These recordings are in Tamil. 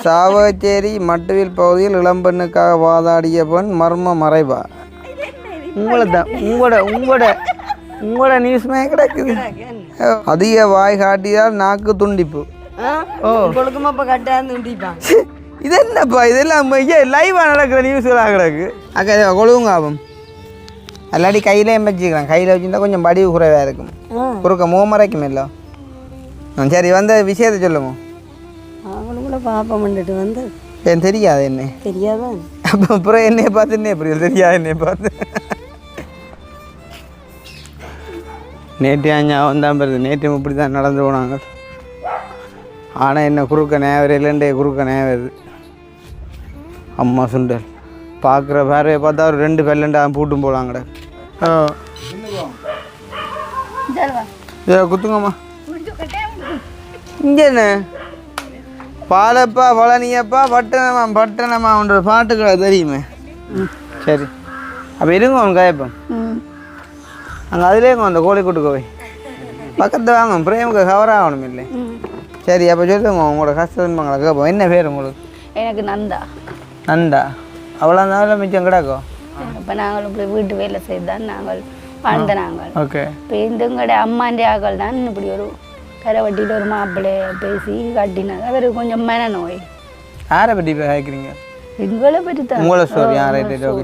சாவச்சேரி மட்டுவில் பகுதியில் இளம்பெண்ணுக்காக வாதாடிய பெண் மர்ம மறைவா. உங்களோட நியூஸ்மே கிடக்குது. அதிக வாய் காட்டியால் நாக்கு துண்டிப்பு. இது என்னப்பா இதெல்லாம் லைவா நடக்கிற நியூஸ்லாம் கிடக்கு. அக்கா கொழுவுங்க ஆகும் அல்லாடி கையிலே வச்சுக்கலாம். கையில் வச்சுருந்தா கொஞ்சம் வடிவு குறைவாக இருக்கும். குறுக்க முகமறைக்கும் இல்லை. சரி வந்த விஷயத்தை சொல்லுங்க. அவனுக்குள்ள பாப்பம் பண்ணிட்டு வந்து ஏன் தெரியாது என்ன தெரியாதான். அப்போ அப்புறம் என்னைய பார்த்து என்ன எப்படி தெரியாது என்னைய பார்த்து. நேற்று ஞாபகம் தான் வருது. நேற்று இப்படி தான் நடந்து போனாங்க. ஆனால் என்ன குறுக்க நேவரையிலேண்டே குறுக்க நேவருது. அம்மா சுண்டல் பார்க்குற பார்வையை பார்த்தா ஒரு 2 பெல்லண்டா பூட்டும் போகலாங்கட. குத்துங்கம்மா இங்கே என்ன பாலப்பா பழனியப்பா பட்டணமான்ற பாட்டுக்களை தெரியுமே. சரி அப்போ இருங்க உன் கயப்பம் அங்கே அதுலேங்க அந்த கோழிக்கூட்டுக்கு போய் பக்கத்தில் வாங்க பிரேமுக்கு கவர் ஆகணும் இல்லை. சரி அப்போ சொல்லுங்க உங்களோட கஷ்டங்களை கேட்போம். என்ன பேர் உங்களுக்கு? எனக்கு நந்தா. நந்தா அவ்வளோ நாள் மிச்சம் கிடக்கும். இப்போ நாங்கள் இப்படி வீட்டு வேலை செய்தான் நாங்கள் வாழ்ந்த நாங்கள். ஓகே இப்போ எங்கட அம்மாண்டி ஆக்கள் தான் இப்படி ஒரு கரை வட்டிட்டு ஒரு மாப்பிள்ளைய பேசி கட்டினாங்க. அவருக்கு கொஞ்சம் மனநோய். யாரை பற்றி இப்போ கேட்குறீங்க? எங்களை பற்றி தான். உங்களை ஸ்டோரி யாரை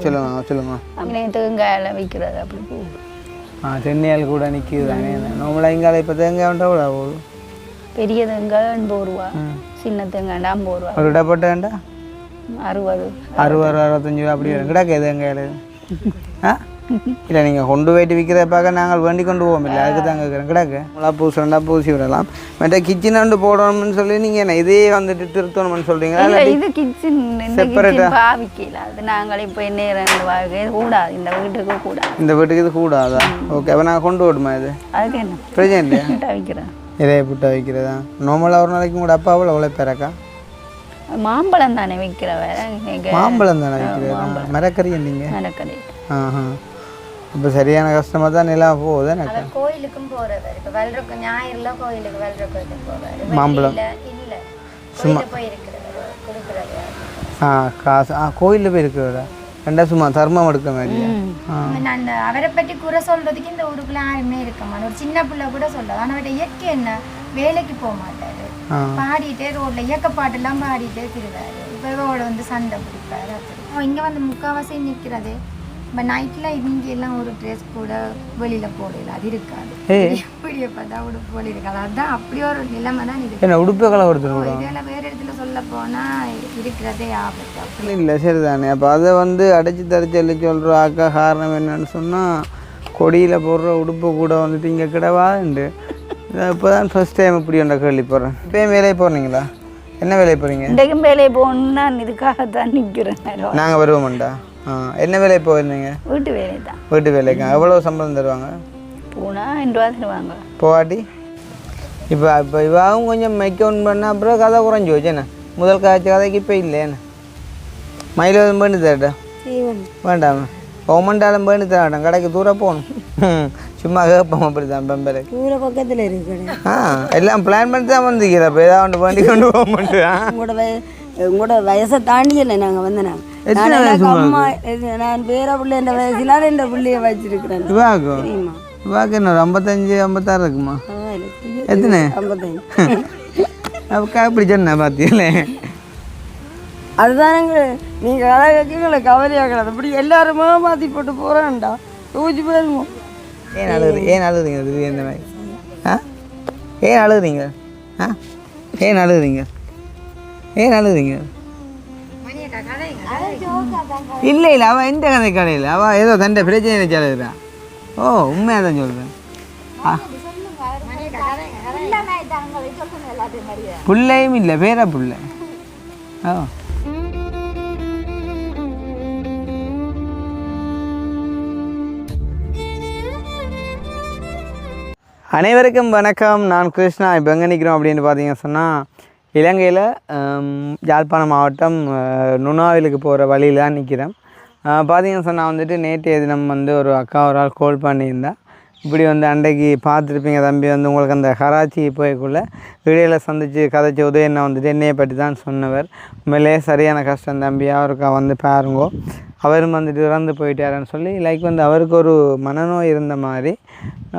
சொல்லுங்க. அங்கே தேங்காயில் வைக்கிறது அப்படி போகும். சென்னையால் கூட நிற்கிது தானே. நம்மள இங்கால இப்போ தேங்காய் வேண்டா கூட போகுது. பெரிய தேங்காய் 80 ரூபா, சின்ன தேங்காய் 50 ரூபா. ஒரு இடப்பட்ட வேண்டா 60 65 ரூபா அப்படி வரும். கிடக்கு தேங்காயில் இல்லை நீங்கள் கொண்டு போயிட்டு விற்கிறத பார்க்க நாங்கள் வேண்டி கொண்டு போவோம் இல்லை. அதுக்கு தான் கேட்குறேன். கிடக்கு நல்லா பூசண்டா பூசி விடலாம். மற்ற கிச்சன் வந்து போடணும்னு சொல்லி நீங்கள் என்ன இதே வந்துட்டு திருத்தணும்னு சொல்கிறீங்களா? இது கிச்சன் செப்பரேட்டாக பாவிக்கல. அது நாங்கள் இப்போ என்ன கூடாது. இந்த வீட்டுக்கு கூடாது. இந்த வீட்டுக்கு இது கூடாதா? ஓகே அப்போ நாங்கள் கொண்டு விடுமா இது? அதுக்கு என்ன பிரச்சனை இல்லையா? வைக்கிறேன் இறைய புட்டா வைக்கிறதா? நார்மலாக ஒரு நாளைக்கு கூட அப்பாவில் உழைப்பேராக்கா? மாம்பழம் தானே வைக்கிற வேற. மாம்பழம் தானே வைக்கிறேன். மரக்கறி நீங்கள்? மரக்கறி. இப்போ சரியான கஷ்டமாக தான் நிலம் போகுது. எனக்கு கோயிலுக்கும் போகிறவர் இப்போ வெள்ளருக்கு ஞாயிறுல கோயிலுக்கு வெள்ளருக்கு போவார். மாம்பழம் இல்லை சும்மா போயிருக்கிறவர் கொடுக்குறவர். காசு கோயிலில் போய் இருக்கிறவரா? ரெண்டா சும்மா தர்மம் எடுக்க மாதிரி. நான் அவரை பற்றி குறை சொல்றதுக்கு இந்த ஊருக்குள்ள யாருமே இருக்க மாட்டேன். ஒரு சின்ன பிள்ளை கூட சொல்ல. ஆனால் இயற்கை என்ன வேலைக்கு போக மாட்டாரு. பாடிட்டே ரோட்ல இயக்க பாட்டெல்லாம் பாடிட்டே திருவாரு. இப்போ இவோட வந்து சண்டை பிடிப்பாரு. இங்கே வந்து முக்கால்வாசி நிற்கிறது. இப்போ நைட்டில் இங்கெல்லாம் ஒரு ட்ரெஸ் கூட வெளியில் போடல. அது இருக்காது. இப்படியே பார்த்தா உடுப்பு போல இருக்காது. அதுதான் அப்படி ஒரு நிலைமை தான் இது. உடுப்பு கலர் கொடுத்துருவோம். இதெல்லாம் வேறு இடத்துல சொல்ல போனால் இருக்கிறதே ஆபத்து. அப்படி இல்லை சரிதானே. அப்போ அதை வந்து அடைச்சி தரைச்சி சொல்கிற அக்கா காரணம் என்னன்னு சொன்னால் கொடியில் போடுற உடுப்பு கூட வந்துட்டு இங்கே கிடவாதுண்டு. இப்போ தான் ஃபர்ஸ்ட் டைம் இப்படி ஒன்றை கேள்விப்படுறேன். இப்போயும் வேலையை போகிறீங்களா? என்ன வேலையை போகிறீங்க? இன்றைக்கும் வேலையை போகணுன்னா இதுக்காக தான் நிற்கிறேன். நாங்கள் வருவோம்டா. என்ன வேலை போயிருந்தீங்க? வீட்டு வேலை தான். வீட்டு வேலைக்கா எவ்வளோ சம்பளம் தருவாங்க? போனால் 2 ரூபா தருவாங்க. போவாட்டி இப்போ இவாவும் கொஞ்சம் மெக்கவுண்ட் பண்ணால் அப்புறம் கதை குறைஞ்சி வச்சேண்ணே. முதல் காய்ச்ச கதைக்கு இப்போ இல்லைண்ணே. மயிலும் பண்ணி தரட்டா? வேண்டாம் கவர்மெண்டாலும் பண்ணி தரட்டும். கடைக்கு தூரம் போகணும். சும்மா கேட்போம் அப்படி தான். பெம்பரை தூர பக்கத்தில் இருக்கு. எல்லாம் பிளான் பண்ணி தான் வந்துக்கிறேன். இப்போ ஏதாவது ஒன்று வண்டி கொண்டு போக மாட்டேன். உங்களோட வயசை தாண்டி இல்லை நாங்கள் வந்து அம்மா நான் பேர பிள்ளை இந்த வயசுலாம் இந்த பிள்ளைய வச்சிருக்கிறேன். இவாக்கு என்ன 55 56 இருக்குமா? எத்தனை? 55. அப்போ இப்படி சொன்ன பார்த்தீங்களே. அதுதானங்க நீங்கள் கதை கேட்கல கவலையாகலாம். அப்படி எல்லாருமே மாற்றி போட்டு போகிறான்டா தூச்சி போயிருமோ. ஏன் அழுகுறீங்க இந்த மாதிரி? ஏன் அழுகுறீங்க? ஏன் அழுகுறீங்க? இல்லை அவள் எந்த கதை கடையில் அவள் ஏதோ தண்டை பிரச்சனை சொல்லுறான். உண்மையாக தான் சொல்கிறேன். பிள்ளையும் இல்லை பேர பிள்ளை. அனைவருக்கும் வணக்கம். நான் கிருஷ்ணா. இப்போ எங்கே நிற்கிறோம் அப்படின்னு பார்த்தீங்க சொன்னால் இலங்கையில் யாழ்ப்பாணம் மாவட்டம் நுணாவிலுக்கு போகிற வழியில் தான் நிற்கிறேன். பார்த்தீங்கன்னு சொன்னால் வந்துட்டு நேற்றைய தினம் வந்து ஒரு அக்கா ஒரு ஆள் கால் பண்ணியிருந்தேன். இப்படி வந்து அன்றைக்கு பார்த்துருப்பீங்க தம்பி வந்து உங்களுக்கு அந்த கராச்சி போய்க்குள்ளே இடையில சந்தித்து கதைச்ச உதயண்ணா வந்துட்டு என்னையை பற்றி தான் சொன்னவர். உண்மையிலே சரியான கஷ்டம் தம்பி, அவருக்கு வந்து பாருங்கோ அவரும் வந்துட்டு இறந்து போயிட்டாருன்னு சொல்லி வந்து அவருக்கு ஒரு மனநோய் இருந்த மாதிரி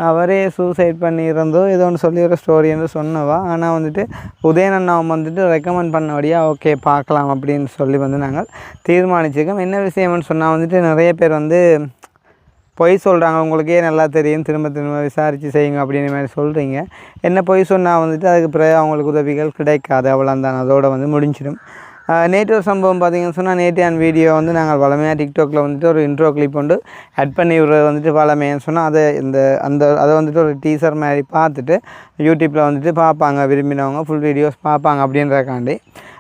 அவரே சூசைட் பண்ணி இருந்தோ ஏதோ ஒன்று சொல்லி ஒரு ஸ்டோரி வந்து சொன்னவா. ஆனால் வந்துட்டு உதயண்ணாவை வந்துட்டு ரெக்கமெண்ட் பண்ணபடியாக ஓகே பார்க்கலாம் அப்படின்னு சொல்லி வந்து நாங்கள் தீர்மானிச்சிருக்கோம். என்ன விஷயம்னு சொன்னால் வந்துட்டு நிறைய பேர் வந்து பொய் சொல்கிறாங்க, உங்களுக்கே நல்லா தெரியும், திரும்ப திரும்ப விசாரித்து செய்யுங்க அப்படின்ற மாதிரி சொல்கிறீங்க. என்ன பொய் சொன்னால் வந்துட்டு அதுக்கு பிறகு அவங்களுக்கு உதவிகள் கிடைக்காது, அவ்வளோந்தான், அதோடு வந்து முடிஞ்சிடும். நேற்று ஒரு சம்பவம் பார்த்திங்கன்னு சொன்னால் நேற்று வீடியோ வந்து நாங்கள் வளமையாக டிக்டாக்ல வந்துட்டு ஒரு இன்ட்ரோ கிளிப் வந்து ஆட் பண்ணி விடுறது வந்துட்டு வளமைன்னு சொன்னால் அதை வந்துட்டு ஒரு டீசர் மாதிரி பார்த்துட்டு யூடியூப்பில் வந்துட்டு பார்ப்பாங்க, விரும்பினவங்க ஃபுல் வீடியோஸ் பார்ப்பாங்க அப்படின்றக்காண்டி.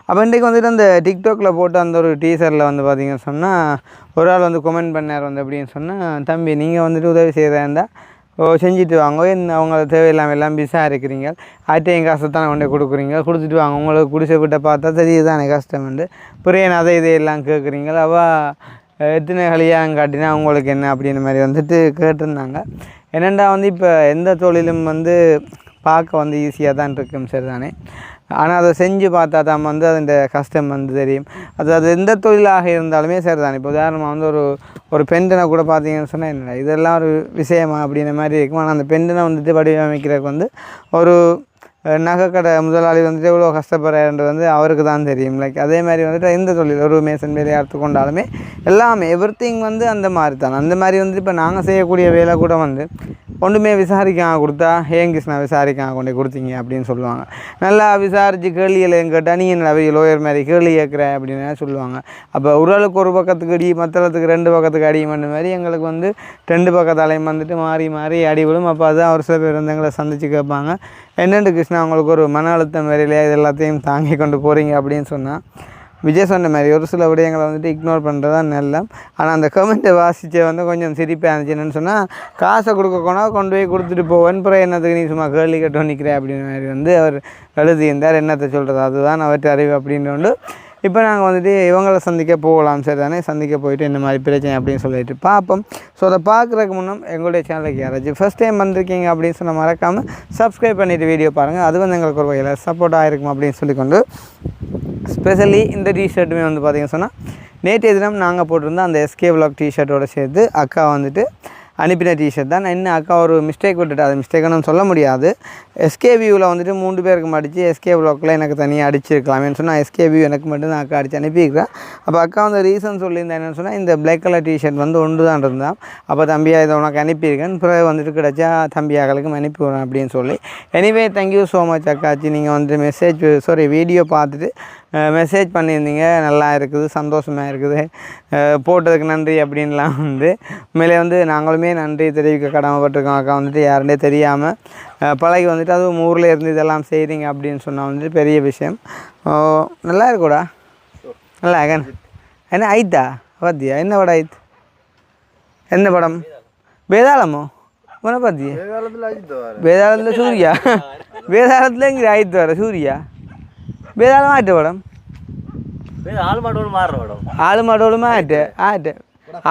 அப்போ இன்றைக்கு வந்துட்டு அந்த டிக்டாக்ல போட்டு அந்த ஒரு டீசரில் வந்து பார்த்திங்கன்னு சொன்னால் ஒரு ஆள் வந்து கமெண்ட் பண்ணார் வந்து அப்படின்னு சொன்னால், தம்பி நீங்கள் வந்துட்டு உதவி செய்கிறதா இருந்தால் செஞ்சுட்டு வாங்க, அவங்கள தேவையில்லாமல் எல்லாம் விசாரிக்கிறீங்க, ஆட்டையும் காசைத்தான் கொண்டு கொடுக்குறீங்க, கொடுத்துட்டு வாங்க, உங்களுக்கு குடிசை விட்ட பார்த்தா தெரியுது தானே கஷ்டம் வந்து புரியன் அதை இதையெல்லாம் கேட்குறீங்க, அவள் எத்தனை கலியாங்க காட்டினா அவங்களுக்கு என்ன அப்படின்ற மாதிரி வந்துட்டு கேட்டிருந்தாங்க. என்னென்னா வந்து இப்போ எந்த தொழிலும் வந்து பார்க்க வந்து ஈஸியாக தான் இருக்கும் சரி தானே, ஆனால் அதை செஞ்சு பார்த்தா தான் வந்து அதோட கஷ்டம் வந்து தெரியும். அது எந்த தொழிலாக இருந்தாலுமே சரி தானே. இப்போ உதாரணமாக வந்து ஒரு பெண்டனை கூட பார்த்தீங்கன்னு சொன்னால் என்ன இதெல்லாம் ஒரு விஷயமா அப்படின்ற மாதிரி இருக்கும். ஆனால் அந்த பெண்டனை வந்துட்டு வடிவமைக்கிறதுக்கு வந்து ஒரு நகைக்கடை முதலாளி வந்துட்டு எவ்வளோ கஷ்டப்படுறாருன்றது வந்து அவருக்கு தான் தெரியும். அதே மாதிரி வந்துட்டு எந்த தொழில் ஒரு மேசன் வேலையை எடுத்துக்கொண்டாலுமே எல்லாமே எவ்ரிதிங் வந்து அந்த மாதிரி தான். அந்த மாதிரி வந்துட்டு இப்போ நாங்கள் செய்யக்கூடிய வேலை கூட வந்து ஒன்றுமே விசாரிக்காமல் கொடுத்தா ஏன் கிருஷ்ணா விசாரிக்காமல் கொண்டு கொடுத்தீங்க அப்படின்னு சொல்லுவாங்க. நல்லா விசாரித்து கேள்விகளை கேட்டால் நீங்கள் நல்லா லோயர் மாதிரி கேள்வி கேட்குற அப்படின்னு சொல்லுவாங்க. அப்போ உரலுக்கு ஒரு பக்கத்துக்கு அடி மற்றத்துக்கு 2 பக்கத்துக்கு அடி பண்ண மாதிரி எங்களுக்கு வந்து 2 பக்கத்தாலையும் வந்துட்டு மாறி மாறி அடிவிடும். அப்போ அதுதான் ஒரு சில பேர் வந்து எங்களை சந்தித்து கேட்பாங்க, என்னென்று கிருஷ்ணா அவங்களுக்கு ஒரு மன அழுத்தம் வரையிலையா இது எல்லாத்தையும் தாங்கி கொண்டு போகிறீங்க அப்படின்னு சொன்னால் விஜய் சொன்ன மாதிரி ஒரு சில விடயங்களை வந்துட்டு இக்னோர் பண்ணுறது தான் நல்ல. ஆனால் அந்த கமெண்ட்டை வாசித்து வந்து கொஞ்சம் சிரிப்பாக இருந்துச்சு. என்னென்னு சொன்னால் காசை கொடுக்கக்கூடா கொண்டு போய் கொடுத்துட்டு போவேன், அப்புறம் என்னத்துக்கு நீ சும்மா கேள்வி கேட்டு நிற்கிறேன் அப்படின்னு மாதிரி வந்து அவர் எழுதியிருந்தார். என்னத்தை சொல்கிறது, அதுதான் அவற்றை அறிவு அப்படின்ட்டு. இப்போ நாங்கள் வந்துட்டு இவங்களை சந்திக்க போகலாம் சரி தானே, சந்திக்க போயிட்டு இந்த மாதிரி பிரச்சனை அப்படின்னு சொல்லிட்டு பார்ப்போம். ஸோ அதை பார்க்குறதுக்கு முன்னே எங்களுடைய சேனலுக்கு யாராச்சும் ஃபஸ்ட் டைம் வந்திருக்கீங்க அப்படின்னு சொன்னால் மறக்காமல் சப்ஸ்கிரைப் பண்ணிவிட்டு வீடியோ பாருங்கள், அது வந்து எங்களுக்கு ஒரு வகையில் சப்போர்ட்டாக இருக்கும் அப்படின்னு சொல்லிக்கொண்டு ஸ்பெஷலி இந்த டிஷர்ட்டுமே வந்து பார்த்திங்கன்னு சொன்னால் நேற்றைய தினம் நாங்கள் போட்டிருந்தோம் அந்த எஸ்கே விலாக் டிஷர்ட்டோடு சேர்த்து அக்கா வந்துட்டு அனுப்பின டிஷர்ட் தான். நான் இன்னும் அக்கா ஒரு மிஸ்டேக் விட்டுட்டு, அது மிஸ்டேக்குன்னு சொல்ல முடியாது, எஸ்கே வியூவில் வந்துட்டு 3 பேருக்கு அடித்து எஸ்கே விலாக்கில் எனக்கு தனியாக அடிச்சிருக்கலாமேன்னு சொன்னால் எஸ்கே வியூ எனக்கு மட்டும் தான் அக்கா அடித்து அனுப்பியிருக்கிறேன். அப்போ அக்கா வந்து ரீசன் சொல்லியிருந்தேன் என்னென்னு சொன்னால் இந்த பிளாக் கலர் டிஷர்ட் வந்து ஒன்று தான் இருந்தான். அப்போ தம்பியா இதை உனக்கு அனுப்பியிருக்கேன், பிறகு வந்துட்டு கிடச்சா தம்பியாக்களுக்கும் அனுப்பி விடுறேன் அப்படின்னு சொல்லி. எனிவே தேங்க்யூ ஸோ மச் அக்காச்சி, நீங்கள் வந்துட்டு வீடியோ பார்த்துட்டு மெசேஜ் பண்ணியிருந்தீங்க, நல்லா இருக்குது, சந்தோஷமாக இருக்குது, போட்டதுக்கு நன்றி அப்படின்லாம் வந்து உண்மையிலே வந்து நாங்களுமே நன்றி தெரிவிக்க கடமைப்பட்டிருக்கோம். அக்கா வந்துட்டு யாருன்னே தெரியாமல் பழகி வந்துட்டு அதுவும் ஊரில் இருந்து இதெல்லாம் செய்கிறீங்க அப்படின்னு சொன்னால் வந்துட்டு பெரிய விஷயம். நல்லா இருக்கக்கூடா, நல்லா கண் என்ன ஆயிட்டா பார்த்தியா, என்ன படம் ஆயிடுத்து, என்ன படம் வேதாளமோ உன பார்த்தியா, வேதாளத்தில் சூர்யா, வேதாளத்தில் இங்கே ஆயிடுத்து வர சூர்யா, வேதாளம் ஆட்டு படம், ஆளு மாடோளுமா ஆட்டு ஆட்டு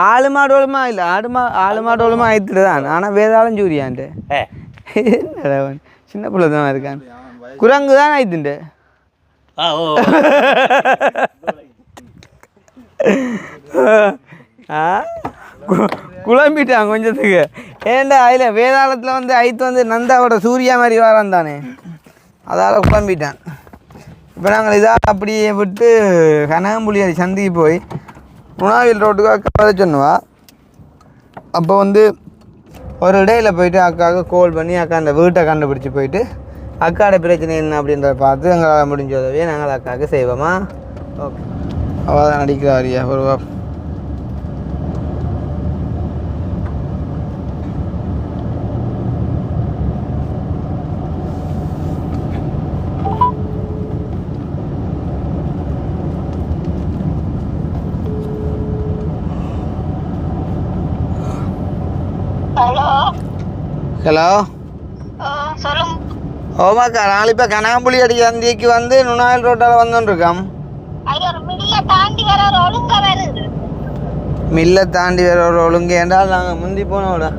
ஆளு மாடோளுமா இல்லை ஆளு மாடோளுமா ஆயிடுத்து தான். ஆனால் வேதாளம் சூரியான்ட்டு என்னடா சின்ன பிள்ளை தான் இருக்கான், குரங்கு தான் ஆயிடுண்டு. குழம்பிட்டான் கொஞ்சத்துக்கு. ஏன்டா அதில் வேதாளத்தில் வந்து ஐத்து வந்து நந்தாவோட சூர்யா மாதிரி வரான் தானே, அதால் குழம்பிட்டான். இப்போ நாங்கள் இதாக அப்படியே விட்டு கனகம்புலியாடி சந்திக்கு போய் உணாவில் ரோட்டுக்கு அக்கா சொன்னுவா. அப்போ வந்து ஒரு இடையில் போயிட்டு அக்காவுக்கு கால் பண்ணி அக்கா அந்த வீட்டை கண்டுபிடிச்சி போயிட்டு அக்காவோட பிரச்சனை என்ன அப்படின்றத பார்த்து எங்களால் முடிஞ்ச உதவியை நாங்கள் அக்காவுக்கு செய்வோமா. ஓகே, அவள் தான் நடிக்கிறாரியா ஒரு ஹலோ ஓமாக்கா, நாங்கள் இப்போ கனகம்புலியாடி சந்திக்கு வந்து நுணாயில் ரோட்டால் வந்துருக்கோம். மில்லை தாண்டி வேற ஒரு ஒழுங்கு என்றால் நாங்கள் முந்தி போனோட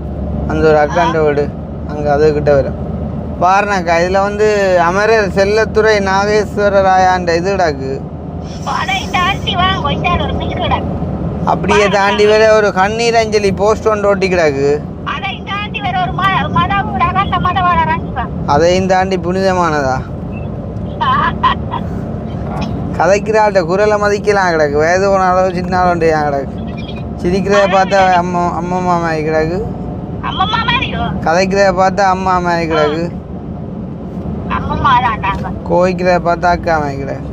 அந்த ஒரு அக்காண்ட வீடு அங்கே அதுக்கிட்ட வரும் பாருனாக்கா. இதில் வந்து அமரர் செல்லத்துறை நாகேஸ்வர ராயாண்ட இது கிடக்கு. அப்படியே தாண்டி வர ஒரு கண்ணீர் அஞ்சலி போஸ்ட் ஒன்று ஒட்டி கிடக்கு. அதையும் தாண்டி புனிதமானதா கதைக்கிறாள்கிட்ட குரலை மதிக்கலாம் கிடக்கு. வயது போன அளவு சின்ன அளவு கிடக்கு. சிரிக்கிறத பார்த்தா அம்மா மாதிரி கிடக்கு. கதைக்கிறத பார்த்தா அம்மா மாதிரி கிடக்கு. கோவிக்கிறத பார்த்தா அக்கா மாதிரி கிடக்கு.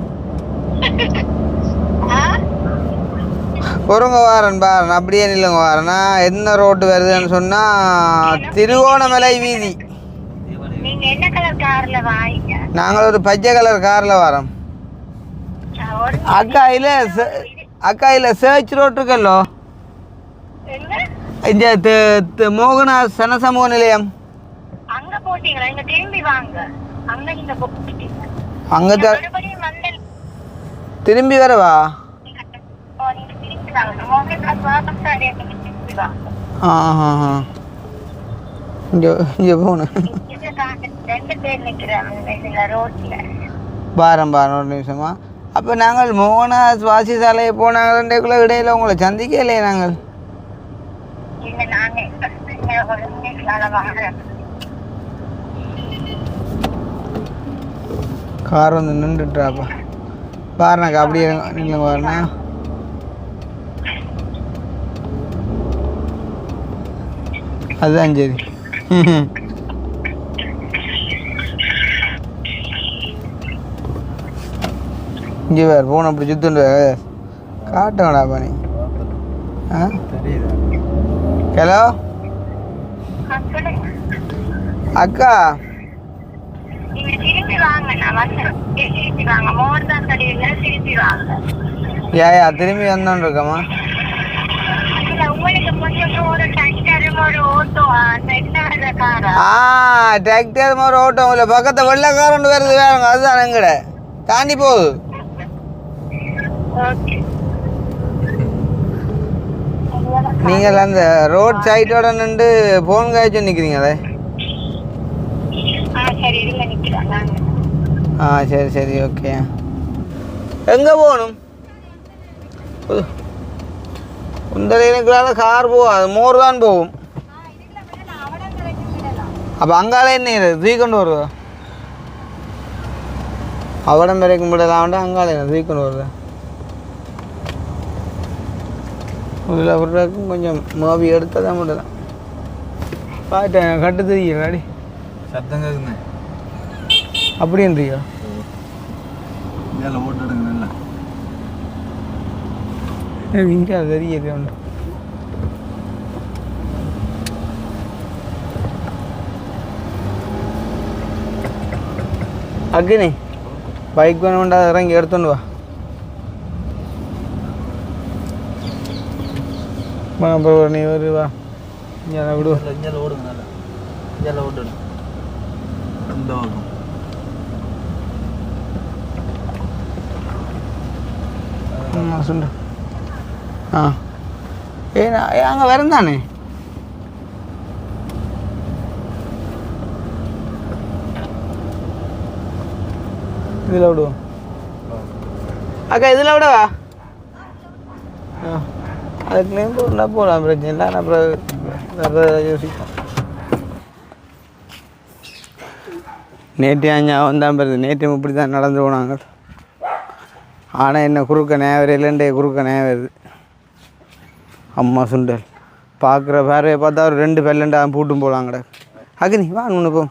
பொறுங்க வாரன் பாரன் அப்படியே நில்லுங்க வாரனா. என்ன ரோட்டு வருதுன்னு சொன்னால் திருவோணமலை வீதி. நாங்கள் ஒரு பச்சை கலர் காரில் வரோம். அக்கா இல்லை சர்ச் ரோட் இருக்கல்லோ இந்த மோகனா சனசமூக நிலையம் அங்கே திரும்பி வரவா? இங்கே போகணும். பாரம் ஒரு நிமிஷமா. அப்போ நாங்கள் மோகனா சுவாசி சாலையை போனாங்கள்டேக்குள்ள இடையில உங்களை சந்திக்கலையே நாங்கள். கார் வந்து நின்றுட்டாப்பா. பாருனாக்கா அப்படியே நின்று பாருண்ணா. அதுதான் சரி. இங்கே வேறு போன அப்படி சுத்துண்டு காட்டுங்கடா பண்ணி. ஆ ஹலோ அக்கா ஏயா திரும்பி வந்தோன்னு இருக்கம்மா. டிராக்டர் ஒரு ஓட்டோ இல்லை பக்கத்தை வெள்ளக்கார ஒன்று வருது வேறுங்க. அதுதான் எங்கட தாண்டி போகுது. நீங்கள் அந்த ரோட் சைட்டோட நின்று போன் காய்ச்சி நிற்கிறீங்களே. சரி சரி ஓகே. எங்கே போகணும்? உந்தலைக்குள்ளால கார் போகாது, மோர் தான் போகும். அப்போ அங்கால என்ன தூக்கி கொண்டு வருதா? அவடம் வரைக்கும் விடலாம்டா. அங்கால என்ன தூக்கி கொண்டு வருதா? இதில் விடுறதுக்கும் கொஞ்சம் மாவி எடுத்தால் தான் விடலாம். பார்த்தேன் கட்டு தெரியுறாடி சத்தம் கேட்குங்க. அப்படின்றியா? ஓட்டு எடுங்க நல்லா. இங்கே தெரியுது ஒன்று. அக்னி பைக் வேணும்டா இறங்கி எடுத்துன்னு வா. அப்புறம் நீ வருவா. இங்கே விடு. இங்கே ஓடுங்க நல்லா. இங்கே ஓட்டுடும் இந்த பக்கம். சொல்லு. அங்கே வரந்தானே இதில் விடுவோம். அக்கா இதில் விடவா? அதுக்குலேயும் போனா போகலாம், பிரச்சனை இல்லை. அப்புறம் யோசிப்போம். நேற்று ஞாபகம் தான் பெறுது. நேற்று இப்படி தான் நடந்து போனாங்க. ஆனால் என்ன குறுக்க நேரம் இல்லைண்டே குறுக்க நேரம் வருது. அம்மா சுண்டல் பார்க்குற பார்வையை பார்த்தா ஒரு 2 பெல்லண்டா பூட்டும் போகலாங்கடா. அக்னி வா ஒன்று போ.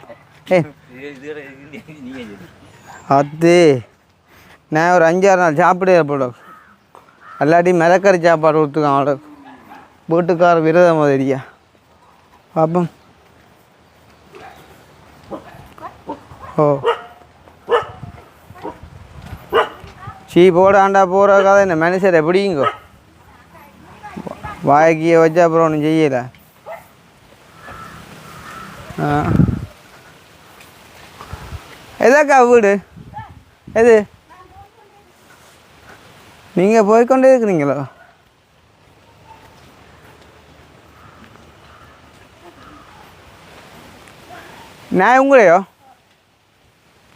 அது நான் ஒரு 5-6 நாள் சாப்பிடே போட எல்லாட்டி மிளக்கறி சாப்பாடு கொடுத்துக்கான். அவளை வீட்டுக்கார விரதம் தெரியா பாப்போம். ஓ சீ போடாண்டா போகிற கதை இந்த மனுஷர் எப்படிங்கோ வாய்க்கிய வச்சா அப்புறம் ஒன்றும் செய்யலை. எதாக்கா வீடு எது? நீங்கள் போய்கொண்டே இருக்கிறீங்களோ? நான் உங்களையோ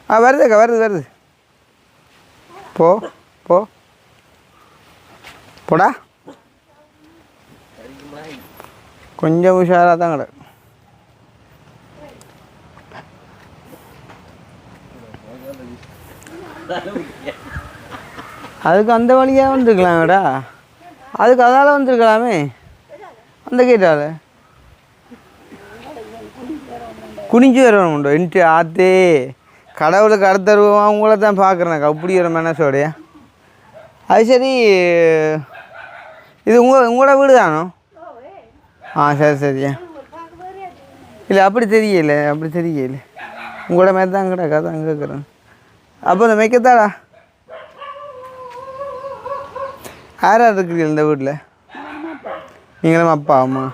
வருதுக்கா வருது போ போ போடா கொஞ்சம் உஷாராக தான் கிடக்கு அதுக்கு அந்த வழியாக வந்துருக்கலாமேடா அதுக்கு அதால் வந்துருக்கலாமே அந்த கேட்டால் குனிஞ்சு வரணும்டோ இன்ட்டு ஆத்தே கடவுளுக்கு அடுத்த ரூபா உங்களை தான் பார்க்குறேனாக்கா அப்படி ஒரு மனசோடையா அது சரி இது உங்களோட வீடு தானோ சரியா இல்லை அப்படி தெரியல உங்களோட மாதிரி தான் கிடக்கா தான் கேட்குறேன் அப்போ இந்த மெக்கத்தாடா யாராக இருக்கிறீங்க இந்த வீட்டில் நீங்களும் அப்பா அம்மா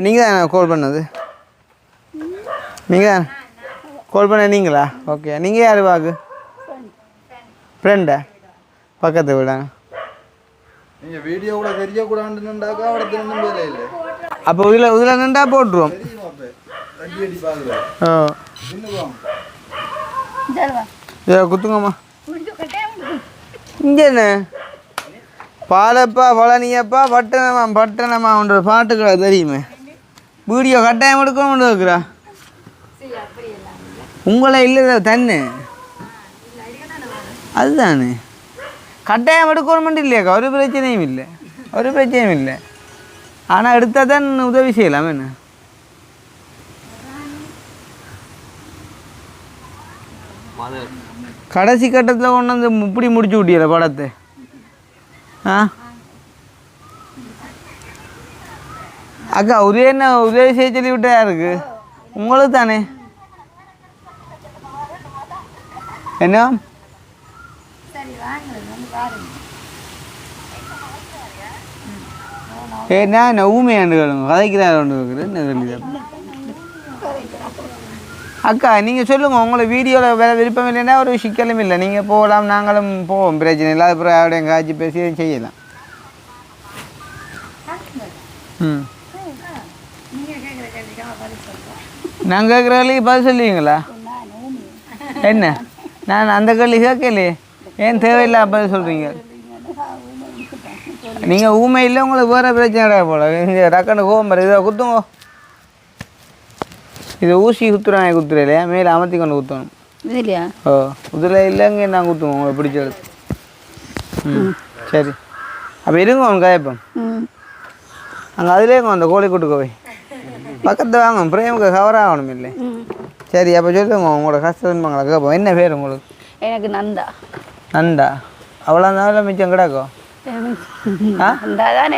நீங்கள் தான் கால் பண்ணது நீங்கள் தான் கால் பண்ண நீங்களா ஓகே நீங்கள் யார் வாக்கு ஃப்ரெண்டா பக்கத்து வீடா நீங்கள் வீடியோ கூட தெரியக்கூடாதுன்னுண்டாக்கா அவட திரும்ப வேலை இல்லை அப்போ இதில் நின்றா போட்டுருவோம் குத்துங்கம்மா இங்கே என்ன பாலப்பா பழனியப்பா பட்டணமான்ற பாட்டுக்களை தெரியுமே வீடியோ கட்டாயம் எடுக்கணும்னு இருக்கிறா உங்களை இல்லை தண்ணு அதுதானே கட்டாயம் எடுக்கணுமெண்டு இல்லையாக்கா ஒரு பிரச்சனையும் இல்லை ஆனால் எடுத்தால் தான் உதவி செய்யலாம் என்ன கடைசி கட்டத்தில் கொண்டு வந்து இப்படி முடிச்சு விட்டியல படத்தை அக்கா உதவி செய்ய சொல்லி விட்டா யாருக்கு உங்களுக்கு தானே என்ன நான் ஊமையாண்டு கேளுங்க கதைக்கிறாரு என்ன அக்கா நீங்கள் சொல்லுங்கள் உங்களை வீடியோவில் வேறு விருப்பம் இல்லைன்னா ஒரு சிக்கலும் இல்லை நீங்கள் போகலாம் நாங்களும் போவோம் பிரச்சனை இல்லை அப்புறம் அப்படியே காய்ச்சி பேசி செய்யலாம் நான் கேட்குற கேள்விக்கு பதில் சொல்லுவீங்களா என்ன நான் அந்த கேள்வி கேட்கலையே ஏன் தேவையில்லை பதில் சொல்கிறீங்க நீங்கள் ஊமை இல்லை உங்களுக்கு வேறு பிரச்சனை போல இங்கே டக்குன்னு கோவம் இதை குத்துங்கோ இது ஊசி குத்துறேன் இல்லையா மேலே அமர்த்தி கொண்டு குத்தணும் இல்லையா இதில் இல்லைங்க நான் குத்துவோம் உங்களை பிடிச்ச எடுத்து சரி அப்போ இருங்க உங்க காயப்பம் அங்கே அதுலேயே அந்த கோழி கூட்டுக்கு போய் பக்கத்தில் வாங்க பிரேமுக்கு கவர் ஆகணும் இல்லை சரி அப்போ சொல்லுங்க உங்களோட கஷ்டம்பாங்களா கேட்போம் என்ன பேர் உங்களுக்கு எனக்கு நந்தா அவ்வளோ நாள் மிச்சம் கிடக்கும்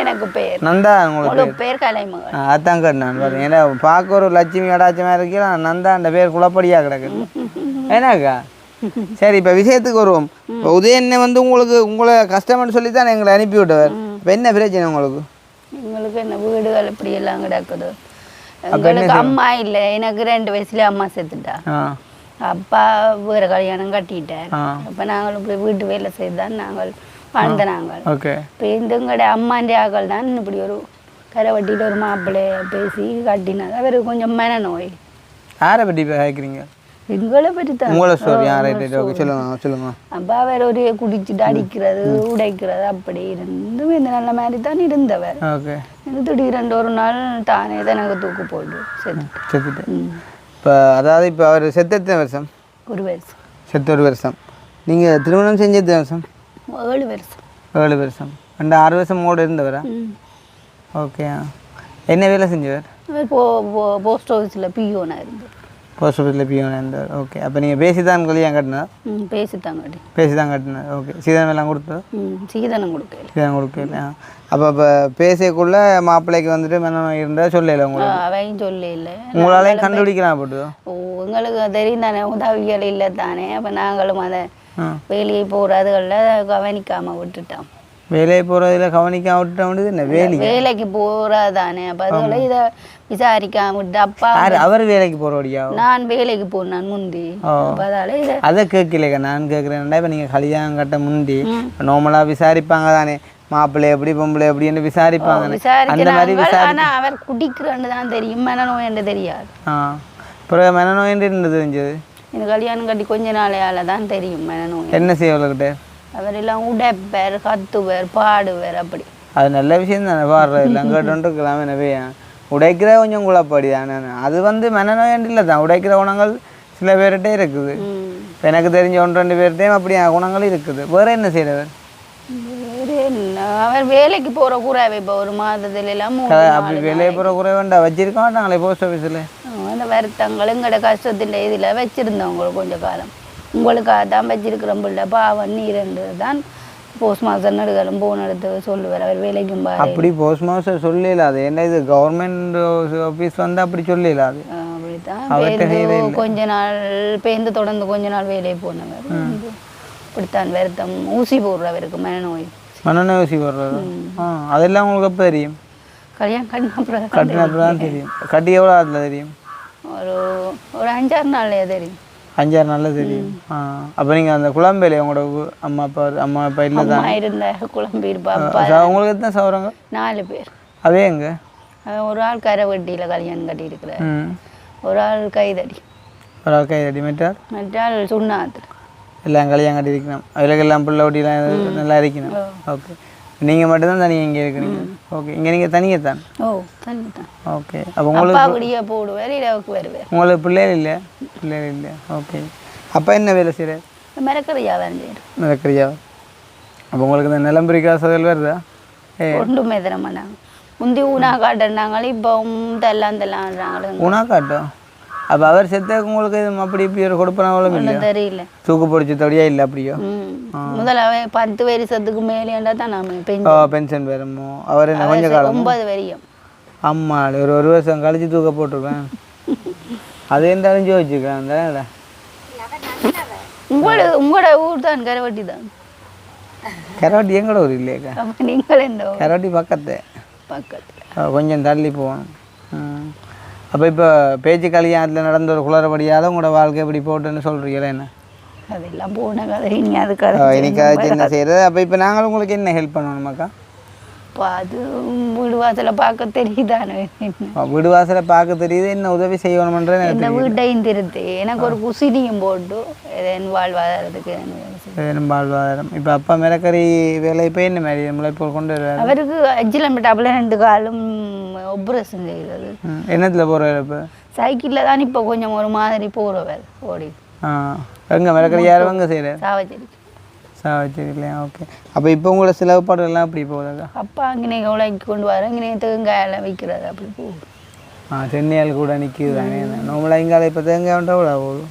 எனக்கு பேர் நந்தா உங்களுக்கு பேர் கலைமகன் அதான் கேட்டேன் பாருங்க ஏன்னா பார்க்க ஒரு லட்சுமி கடாச்சமா இருக்கலாம் நந்தா அந்த பேர் குழப்படியா கிடக்குது ஏன்னாக்கா சரி இப்போ விஷயத்துக்கு வருவோம் இப்போ உதயண்ணே வந்து உங்களை கஷ்டம்னு சொல்லி தான் எங்களை அனுப்பி விட்டவர் இப்போ என்ன பிரச்சனை உங்களுக்கு என்ன வீடுகள் இப்படி எல்லாம் கிடக்குது எங்களுக்கு அம்மா இல்லை எனக்கு 2 வயசுல அம்மா செத்துட்டா அப்பா வேறு கல்யாணம் கட்டிட்டார் அப்போ நாங்கள் இப்படி வீட்டு வேலை செய்து தான் நாங்கள் வாழ்ந்த நாங்கள் இப்போ எங்கட அம்மாண்ட ஆக்கள் தான் இப்படி ஒரு கரை வட்டியில் ஒரு மாப்பிள்ளைய பேசி கட்டினது அவருக்கு கொஞ்சம் மன நோய் யாரை பற்றி கேட்குறீங்க எங்களை பற்றி தான் சொல்லுங்க அப்போ அவர் ஒரு குடிச்சிட்டு அடிக்கிறது உடைக்கிறது அப்படி இருந்தும் இந்த நல்ல மாதிரி தான் இருந்தவர் திடீரென்று ஒரு நாள் தானே தான் எனக்கு தூக்கு போட்டு செத்துட்டு இப்போ அதாவது இப்போ அவர் செத்து எத்தனை வருஷம் 1 வருஷம் செத்து 1 வருஷம் நீங்கள் திருமணம் செஞ்ச எத்தனை வருஷம் 7 வருஷம் 6 வருஷம் மூட இருந்தவரா ஓகே என்ன வேலை செஞ்சவர் போஸ்ட் ஆஃபீஸில் பியூனாக இருந்தவர் போஸ்ட் ஆஃபீஸில் பியூனாக இருந்தவர் ஓகே அப்போ நீங்கள் பேசி தான் கல்யாணம் கட்டினதா பேசி தான் கட்டினது ஓகே சீதனம் எல்லாம் கொடுத்தது சீதனம் கொடுக்கல அப்போ இப்போ பேசக்குள்ள மாப்பிள்ளைக்கு வந்துட்டு மனம் இருந்தால் சொல்லல உங்களுக்கு அவையும் சொல்லல உங்களாலையும் கண்டுபிடிக்கலாம் போட்டு உங்களுக்கு தெரியும் தானே உதவிகள் இல்லை தானே அப்போ நாங்களும் அதை வேலையை போகிறதுகளில் கவனிக்காமல் விட்டுட்டோம் வேலையை போகிறதுல கவனிக்காம விட்டுட்டோம் என்ன வேலைக்கு போகிறதானே அப்போ அதில் இதை விசாரிக்காம விட்டு அப்பா அவர் வேலைக்கு போகிறோடியா நான் வேலைக்கு போனேன் முந்தி அதால இதை அதை கேட்கலைக்கா நான் கேட்குறேன்டா இப்போ நீங்கள் கல்யாணம் கட்ட முந்தி நார்மலாக விசாரிப்பாங்க தானே மாப்பிள்ளை எப்படி பொம்பளை எப்படின்னு விசாரிப்பாங்க அந்த மாதிரி ஆனால் அவர் குடிக்கிறன்னு தான் தெரியும் மனநோய் என்று தெரியாது அப்புறம் மனநோயின்னு என்ன தெரிஞ்சது? எனக்கு கல்யாணம் கட்டி கொஞ்ச நாளையால தான் தெரியும் மனநோய். என்ன செய்வர்கிட்ட? அவர் எல்லாம் உடைப்பார், கத்துவார், பாடுவார். அப்படி அது நல்ல விஷயம் தானே, பாடுறது இல்லை அங்கிட்டு இருக்கலாம். எனவே உடைக்கிற கொஞ்சம் குழப்படி தானே. அது மனநோயாண்டு இல்லை தான், உடைக்கிற குணங்கள் சில பேர்கிட்டே இருக்குது. இப்போ எனக்கு தெரிஞ்ச 1-2 பேர்கிட்டையும் அப்படி குணங்கள் இருக்குது. வேறு என்ன செய்கிறவர்? வேறு என்ன, அவர் வேலைக்கு போகிற குறைவை இப்போ ஒரு மாதத்துல எல்லாம் அப்படி வேலையை போகிற குறைவேண்டா வச்சிருக்க மாட்டாங்களே போஸ்ட் ஆஃபீஸில். அந்த வருத்தங்கள் எங்களோட கஷ்டத்தின் இதில் வச்சுருந்தவங்களுக்கு கொஞ்சம் காலம். உங்களுக்காக தான் வச்சிருக்கிறோம் பிள்ளை பாவம் நீரண்டு தான் போஸ்ட் மாஸ்டர் நடுகளும் போன எடுத்து சொல்லுவார். அவர் வேலைக்கும் பாரு அப்படி போஸ்ட் மாஸ்டர் சொல்லலாது. என்ன இது கவர்மெண்ட் ஆஃபீஸ் அப்படி சொல்லலாது. அப்படித்தான் கொஞ்ச நாள் பேருந்து தொடர்ந்து கொஞ்ச நாள் வேலையை போனவர். இப்படித்தான் வருத்தம். ஊசி போடுறவருக்கு மனநோய் ஊசி போடுறது. அதெல்லாம் உங்களுக்கு எப்போ தெரியும்? கல்யாணம் கட்டினப்பறம் தான் தெரியும். கட்டி எவ்வளோ அதில் தெரியும்? ஒரு 5-6 நாள்லையே தெரியும். 5-6 நாளில் தெரியும். அப்போ நீங்கள் அந்த குழம்பேலையே உங்களோட அம்மா அப்பா இல்லை தான் இருந்த குழம்பு இருப்பா. உங்களுக்கு எத்தனை சவரங்க? 4 பேர். அதே எங்க? ஒரு ஆள் கரைவட்டியில் கல்யாணம் கட்டி இருக்கிறார். ஒரு ஆள் கைதடி. மற்றாள் சுண்ணாத்தில் எல்லாம் கல்யாணம் கட்டி இருக்கணும். அதுலக்கெல்லாம் பிள்ளை ஒட்டிலாம் நல்லா இருக்கணும். ஓகே, நீங்கள் மட்டும்தான் தனியாக இங்கே இருக்கிறீங்க. ஓகே, இங்கே நீங்கள் தனியாக தான்? தனியாக. ஓகே, அப்போ உங்களுக்கு அப்படியே போடுவார், இரவுக்கு வருவார். உங்களுக்கு பிள்ளைகள் இல்லை? பிள்ளைகள் இல்லை. ஓகே, அப்போ என்ன வேலை செய்கிறார்? மிரக்கறியா வேறு. மிரக்கறியா? அப்போ உங்களுக்கு இந்த நிலம்பரி காசுகள் வருதா? ஒன்றுமே தர மாட்டாங்க. முந்தி ஊனா காட்டுனாங்களே, இப்போ தெல்லாம் ஊனா காட்டும். அப்போ அவர் செத்தக்கு உங்களுக்கு அப்படி இப்படி ஒரு கொடுப்பனாலும் இல்லை? தெரியல. தூக்கு பிடிச்சி தொடியா இல்லை அப்படியோ? முதல்ல 10 வருஷத்துக்கு மேலேண்டா தான் நாம பென்ஷன் வருமோ? அவர் என்ன கொஞ்சம் காலம்? 9 வரையும். அம்மா ஒரு வருஷம் கழிச்சு தூக்க போட்டிருக்கேன். அது இருந்தாலும் ஜோதிச்சுக்கேன். அந்த உங்களோட ஊர் தான் கரவட்டி தான். கரவட்டி எங்களோட ஊர் இல்லையாக்கா? நீங்கள் எந்த? கரவட்டி பக்கத்து கொஞ்சம் தள்ளி போகணும். அப்போ இப்போ பேச்சு கல்யாணத்தில் நடந்த ஒரு குளறுபடியால் உங்களோட வாழ்க்கை எப்படி போட்டுன்னு சொல்கிறீங்களா? என்ன அதெல்லாம் போன கதை. இனி அதுக்காக என்ன செய்கிறது? அப்போ இப்போ நாங்களும் உங்களுக்கு என்ன ஹெல்ப் பண்ணணுமாக்கா? இப்போ அது வீடு வாசலை பார்க்க தெரியுதானே? வீடு வாசலை பார்க்க தெரியுது. என்ன உதவி செய்யணும்ன்ற இந்த வீட்டையும் திருத்தி எனக்கு ஒரு குசினியும் போட்டு என் வாழ்வாதாரத்துக்கு வாழ்வாதாரம். இப்போ அப்பா மிரக்கறி வேலை இப்போ என்ன மாதிரி முளைப்போல் கொண்டு வருவார்? அவருக்கு அஜிலம்பட்டாப்பில் 2 காலும் ஆப்ரேஷன் செய்கிறது. என்னத்தில் போகிறவர்? இப்போ சைக்கிளில் தான் இப்போ கொஞ்சம் ஒரு மாதிரி போகிறவர் ஓடி. எங்கே மிரக்கறி யாரும் எங்கே செய்கிறார்? சாவச்சேரி. சாவச்சேரி இல்லையா? ஓகே, அப்போ இப்போ உங்களோட செலவுப்பாடுகள்லாம் அப்படி போகுதா? அப்பா அங்கே உழைக்கி கொண்டு வர இங்கே தேங்காயெல்லாம் விற்கிறது அப்படி போகுது. சென்னையால் கூட நிற்கிது தானே. நம்மளை இங்கால இப்போ தேங்காய் வேண்டாம் எவ்வளோ போகுது?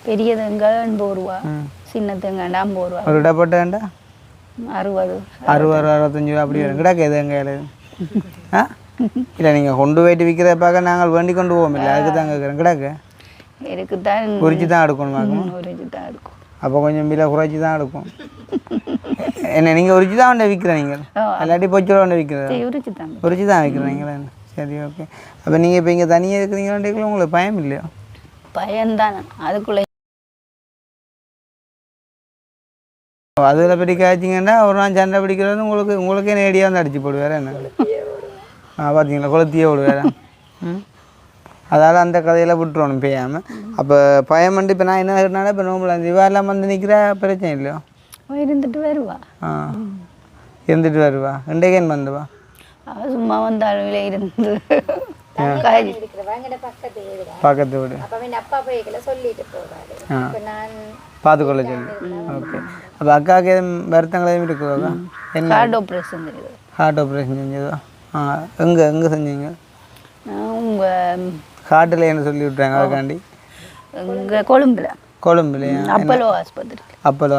பெரிய தேங்காய் 80 ரூபா, சின்ன தேங்காய் 50 ரூபா. ஒரு இடப்பட்ட வேண்டா 60 65 ரூபா அப்படி வரும். கிடக்கு தேங்காயில் இல்லை நீங்கள் கொண்டு போயிட்டு விற்கிறத பார்க்க நாங்கள் வேண்டி கொண்டு போவோம். இல்லை அதுக்கு தான் கேட்குறேன். கிடக்கு இருக்குதான், குறிச்சி தான் எடுக்கணும். உரிச்சு தான் எடுக்கும். அப்போ கொஞ்சம் விலை குறைச்சி தான் எடுக்கும். என்ன நீங்கள் உரிச்சு தான் கொண்டு விற்கிறேன்? நீங்கள் இல்லாட்டி பொச்சு கொண்டு விற்கிறது? உரிச்சு தான் விற்கிறீங்களா? சரி, ஓகே. அப்போ நீங்கள் இப்போ இங்கே தனியாக இருக்கிறீங்களாண்டிக்குள்ள உங்களுக்கு பயம் இல்லையா? பயம்தான். அதுக்குள்ளே அதில் பற்றி காய்ச்சிங்கன்னா ஒரு நாள் சண்டை பிடிக்கிறது உங்களுக்கே நேடியாக வந்து அடிச்சு போடுவார். என்ன பார்த்தீங்களா? கொளுத்தியே விடுவார். அதால் அந்த கதையில் விட்டுருவோம் பெய்யாமல். அப்போ பயம் இப்போ நான் என்ன கேட்டனால இப்போ நோம்புல இவாரெல்லாம் நிற்கிற பிரச்சனை இல்லையோ? இருந்துட்டு வருவா. இருந்துட்டு வருவா. இன்றைக்கேன் வந்துவா? சும்மா வந்தாலும் இருந்து பக்கத்து வீடு பார்த்துக்கொள்ள சொல்லி. ஓகே, அப்போ அக்காவுக்கு எதுவும் வருத்தங்கள் எதுவும் இருக்குதா? என்ன ஹார்ட் ஆப்ரேஷன் செஞ்சதா? எங்கே செஞ்சீங்க? உங்கள் ஹார்ட்டில் என்ன சொல்லி விட்றாங்க அதுக்காண்டி? இங்கே கொழும்புலையா? அப்பலோ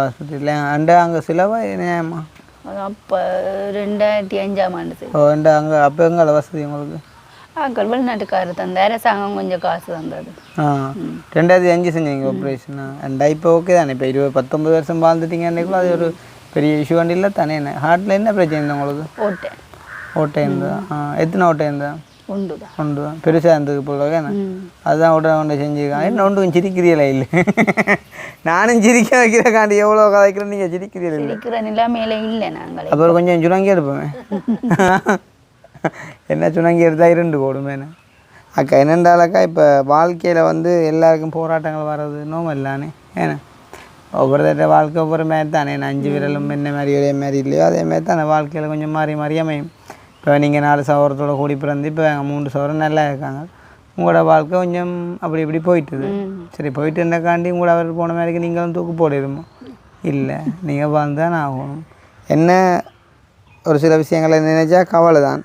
ஆஸ்பத்திரியில். அண்டை அங்கே சிலவா நியாயமா? அப்போ 2005ஆம் ஆண்டு. அங்கே அப்போ எங்கே வசதி உங்களுக்கு? வெளிநாட்டுக்காரர் தந்த அரசாங்கம் கொஞ்சம் காசு தந்தது. 2005 செஞ்சீங்க ஆப்ரேஷனா? அண்டா இப்போ ஓகே தானே? இப்போ 19 வருஷம் வாழ்ந்துட்டீங்கன்னைக்குள்ள அது ஒரு பெரிய இஷ்யூ வண்டி இல்லை தானே? என்ன ஹார்ட்டில் என்ன பிரச்சனை இருந்தா உங்களுக்கு? ஓட்டை இருந்தா? எத்தனை ஓட்டை இருந்தா? ஒன்று தான். பெருசாக இருந்தது போல. என்ன அதுதான் உடனே செஞ்சுருக்காங்க. என்ன ஒன்றும் சிரிக்கிறீங்களா? இல்லை நானும் சிரிக்க வைக்கிறக்காண்டி எவ்வளோ கதைக்கிறேன். நீங்கள் சிரிக்கிறீங்க நிலைமையில இல்லை. நாங்கள் அப்புறம் கொஞ்சம் சுணங்கி எடுப்போமே. என்ன சுணங்கி எடுத்தால் 2 போடுமே. அக்கா என்னென்றாலக்கா இப்போ வாழ்க்கையில் வந்து எல்லாருக்கும் போராட்டங்கள் வர்றது நோமல்லானே ஏன்னா ஒவ்வொருத்தர வாழ்க்கை ஒவ்வொரு மாதிரி தானே 5 விரலும் என்ன மாதிரி ஒரே மாதிரி இல்லையோ அதே மாதிரி தானே வாழ்க்கையில் கொஞ்சம் மாறி மாறி அமையும். இப்போ நீங்கள் 4 சவரத்தோட கூடி பிறந்து இப்போ 3 சவரம் நல்லா இருக்காங்க. உங்களோட வாழ்க்கை கொஞ்சம் அப்படி இப்படி போயிட்டுது. சரி போயிட்டு என்னக்காண்டி உங்களோட அவர் போன மாதிரிக்கு நீங்களும் தூக்கு போடுமோ இல்லை, நீங்கள் வாழ்ந்து தான் ஆகணும். என்ன ஒரு சில விஷயங்களை நினைச்சா கவலை தான்.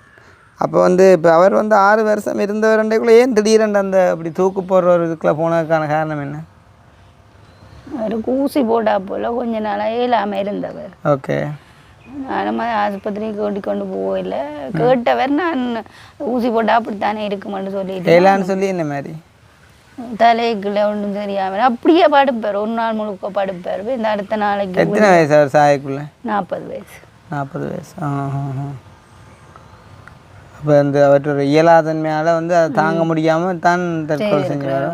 அப்போ வந்து இப்போ அவர் வந்து 6 வருஷம் இருந்தவருக்குள்ளே ஏன் திடீரென்று அந்த அப்படி தூக்கு போடுற ஒரு இதுக்குள்ளே போனதுக்கான காரணம் என்ன? அவருக்கு ஊசி போட்டா போல் கொஞ்ச நாளாக இல்லாமல் இருந்தவர். ஓகே. நானும் ஆஸ்பத்திரிக்கு கொண்டு போகல. கேட்டவர் நான் ஊசி போட்டால் அப்படித்தானே இருக்குமென்னு சொல்லிட்டு ஏலான்னு சொல்லி என்ன மாதிரி தலைக்குள்ள ஒன்றும் தெரியாமல் அப்படியே படுப்பார். ஒரு நாள் முழுக்க படுப்பார். இந்த அடுத்த நாளைக்கு. எத்தனை வயசு அவர் சாயக்குள்ள? 40 வயசு. 40 வயசு. அப்போ இந்த அவற்றோட இயலாதன்மையால் வந்து அதை தாங்க முடியாமல் தான் தற்கொலை செஞ்சுவார்.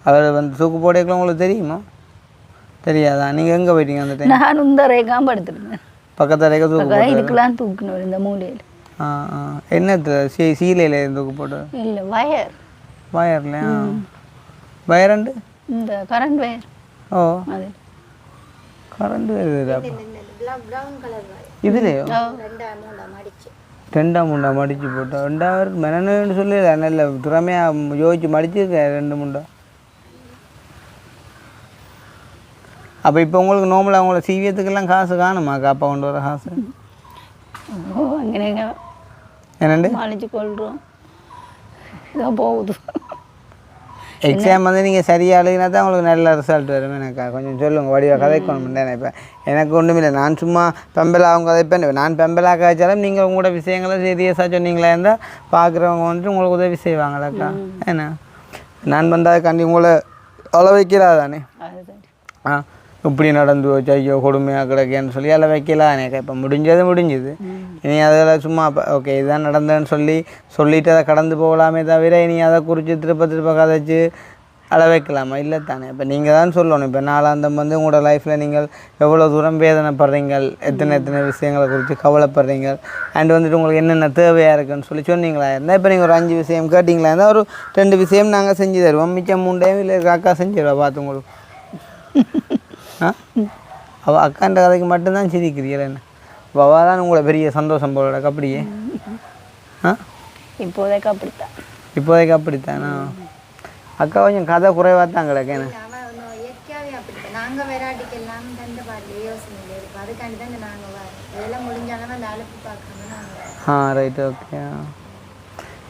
அவர் வந்து தூக்கு போடைக்குள்ள உங்களுக்கு தெரியுமா? தெரியாதா? நீங்கள் எங்கே போயிட்டீங்க அந்த டைம்? நான் இந்த ரேகாம படுத்துருந்தேன். பக்கத்து ரேகா தூக்கு இதுக்கெல்லாம் தூக்கணும் இந்த மூலையில். என்னது சீலையில் தூக்கு போட்டு? இல்லை வயர். வயர்லையா? வயரண்டு இந்த கரண்ட் வயர். ஓ அது கரண்ட் வயர் இதுலையோ 2 3 மடிச்சு போட்டோம். 2 மெனன்னு சொல்லி நல்ல திறமையாக யோசிச்சு மடிச்சிருக்கேன் 2 3. அப்போ இப்போ உங்களுக்கு நோம்பலாக உங்களை சீவியத்துக்கெல்லாம் காசு காணுமாக்கா? அப்பா கொண்டு வர காசு அங்கே என்னண்டு மடிச்சு கொள்கிறோம். இதான் போகுது. எக்ஸாம் வந்து நீங்கள் சரியாக எழுதினா தான் உங்களுக்கு நல்ல ரிசல்ட் வரும். எனக்கா கொஞ்சம் சொல்லுங்கள் வடிவாக கதைக்கணும். நினைப்பேன் எனக்கு ஒன்றுமில்லை. நான் சும்மா பெம்பலாக அவங்க கதைப்பேன். நான் பெம்பலாக காய்ச்சாலும் நீங்கள் உங்களோட விஷயங்களை சீரியஸாக சொன்னீங்களா இருந்தால் பார்க்குறவங்க வந்துட்டு உங்களுக்கு உதவி செய்வாங்களாக்கா. ஏன்னா நான் வந்தால் கண்டி உங்களை அள வைக்கிறாதானே. இப்படி நடந்து வச்சு ஐயோ கொடுமையாக கிடக்கேன்னு சொல்லி அதில் வைக்கலானே. இப்போ முடிஞ்சது. இனி அதில் சும்மா ஓகே இதுதான் நடந்ததுன்னு சொல்லிவிட்டு அதை கடந்து போகலாமே தவிர இனி அதை குறித்து திருப்ப கதைச்சு அள வைக்கலாமா? இல்லை தானே. இப்போ நீங்கள் தான் சொல்லணும். இப்போ நாளாந்தம் வந்து உங்களோட லைஃப்பில் நீங்கள் எவ்வளோ தூரம் வேதனைப்படுறீங்க, எத்தனை விஷயங்களை குறித்து கவலைப்படுறீங்க, அண்ட் வந்துட்டு உங்களுக்கு என்னென்ன தேவையாக இருக்குன்னு சொல்லி சொன்னீங்களா இருந்தால் இப்போ நீங்கள் ஒரு 5 விஷயம் கேட்டிங்களா இருந்தால் ஒரு 2 விஷயம் நாங்கள் செஞ்சு தருவோம். மிச்சம் 3 இல்லை அக்கா செஞ்சிடுவா. பார்த்து உங்களுக்கு அவள் அக்காண்ட கதைக்கு மட்டும்தான் சிரிக்கிறீங்களா என்ன? அவள் தான் உங்களை பெரிய சந்தோஷம் போல அப்படியே. இப்போதைக்கு அப்படித்தானா? அக்கா கொஞ்சம் கதை குறைவாக தான் கிடக்கேன்னு. Right okay.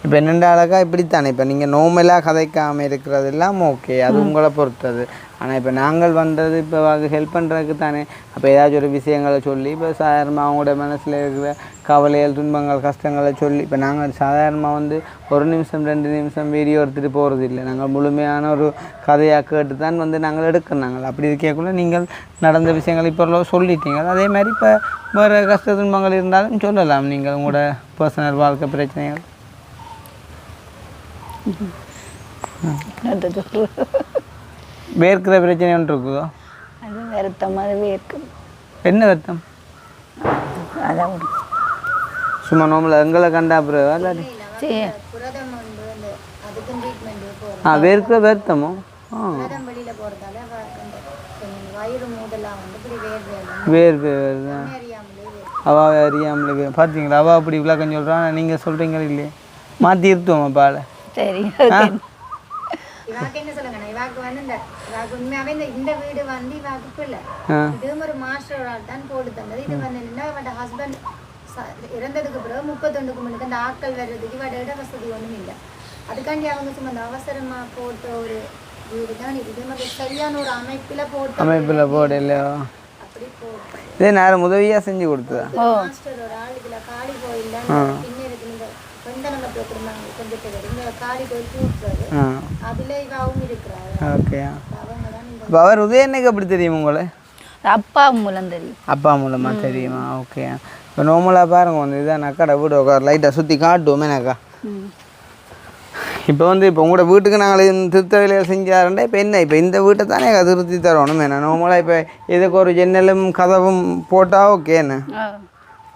இப்போ என்னென்றாலக்கா இப்படித்தானே. இப்போ நீங்கள் நோமலாக கதைக்காமல் இருக்கிறதெல்லாம் ஓகே, அது உங்களை பொறுத்தது. ஆனால் இப்போ நாங்கள் வந்தது இப்போ ஹெல்ப் பண்ணுறதுக்கு தானே. அப்போ ஏதாச்சும் ஒரு விஷயங்களை சொல்லி இப்போ சாதாரணமாக அவங்களோட மனசில் இருக்கிற கவலைகள் துன்பங்கள் கஷ்டங்களை சொல்லி இப்போ நாங்கள் சாதாரணமாக வந்து 1 நிமிஷம் 2 நிமிஷம் வீடியோ எடுத்துகிட்டு போகிறது இல்லை. நாங்கள் முழுமையான ஒரு கதையாக கேட்டு தான் வந்து நாங்கள் எடுக்கிறோம். அப்படி இருக்கக்குள்ள நீங்கள் நடந்த விஷயங்கள் இப்போ சொல்லிட்டீங்க. அதே மாதிரி இப்போ வேறு கஷ்ட துன்பங்கள் இருந்தாலும் சொல்லலாம் நீங்கள் உங்களோட பர்சனல் வாழ்க்கை பிரச்சனைகள். வேர்க்கிற பிரச்சனை ஒன்று இருக்குதோ? அது வருத்தம். அது வேர்க்கும். என்ன வருத்தம்? அதான் சும்மா நோம்பில் எங்களை கண்டா அப்புறம் வேர்க்கிற வருத்தமோ? வேர்க்கு அவள் அறியாமலுக்கு பார்த்தீங்களா? அவள் அப்படி விளக்கம் சொல்கிறான். நீங்கள் சொல்கிறீங்களா இல்லையே? மாற்றி இருத்துவோம் பாலை. சரி இவாக்கு என்ன சொல்லுங்க, இவாக்கு வந்து இவாக்கு உண்மையாவே இந்த வீடு வந்து இவாக்கு பிள்ளை. இதுவும் ஒரு மாஸ்டர் ஆள் தான் போட்டு தந்தது. இது வந்து என்ன இவட ஹஸ்பண்ட் இறந்ததுக்கு பிறகு 31க்கு முன்னுக்கு அந்த ஆட்கள் வர்றதுக்கு இவட இட வசதி ஒன்றும் இல்லை. அதுக்காண்டி அவங்க சும்மா அந்த அவசரமா போட்ட ஒரு வீடு தான் இது. இதே மாதிரி சரியான ஒரு அமைப்பில் போட இல்லையோ? அப்படி போட்டு இதே நேரம் உதவியாக செஞ்சு கொடுத்ததா மாஸ்டர் ஒரு ஆள் இதில் காளி கோயில்ல பின்னே இருக்கு. அவர் உதயனுக்கு அப்படி தெரியும் உங்களை? அப்பா மூலம் தெரியும். அப்பா மூலமா தெரியுமா? ஓகே. இப்போ நோமலாக பாருங்க வந்து இதான் அக்காட வீடு உட்கார் லைட்டாக சுற்றி காட்டுவோமேனாக்கா. இப்போ வந்து இப்போ உங்களோட வீட்டுக்கு நாங்கள் திருத்த வேலைகள் செஞ்சாருண்டா இப்போ என்ன இப்போ இந்த வீட்டை தானே திருத்தி தரணும். என்ன நோமலாக இப்போ இதுக்கு ஒரு ஜன்னலும் கதவும் போட்டால் ஓகே. என்ன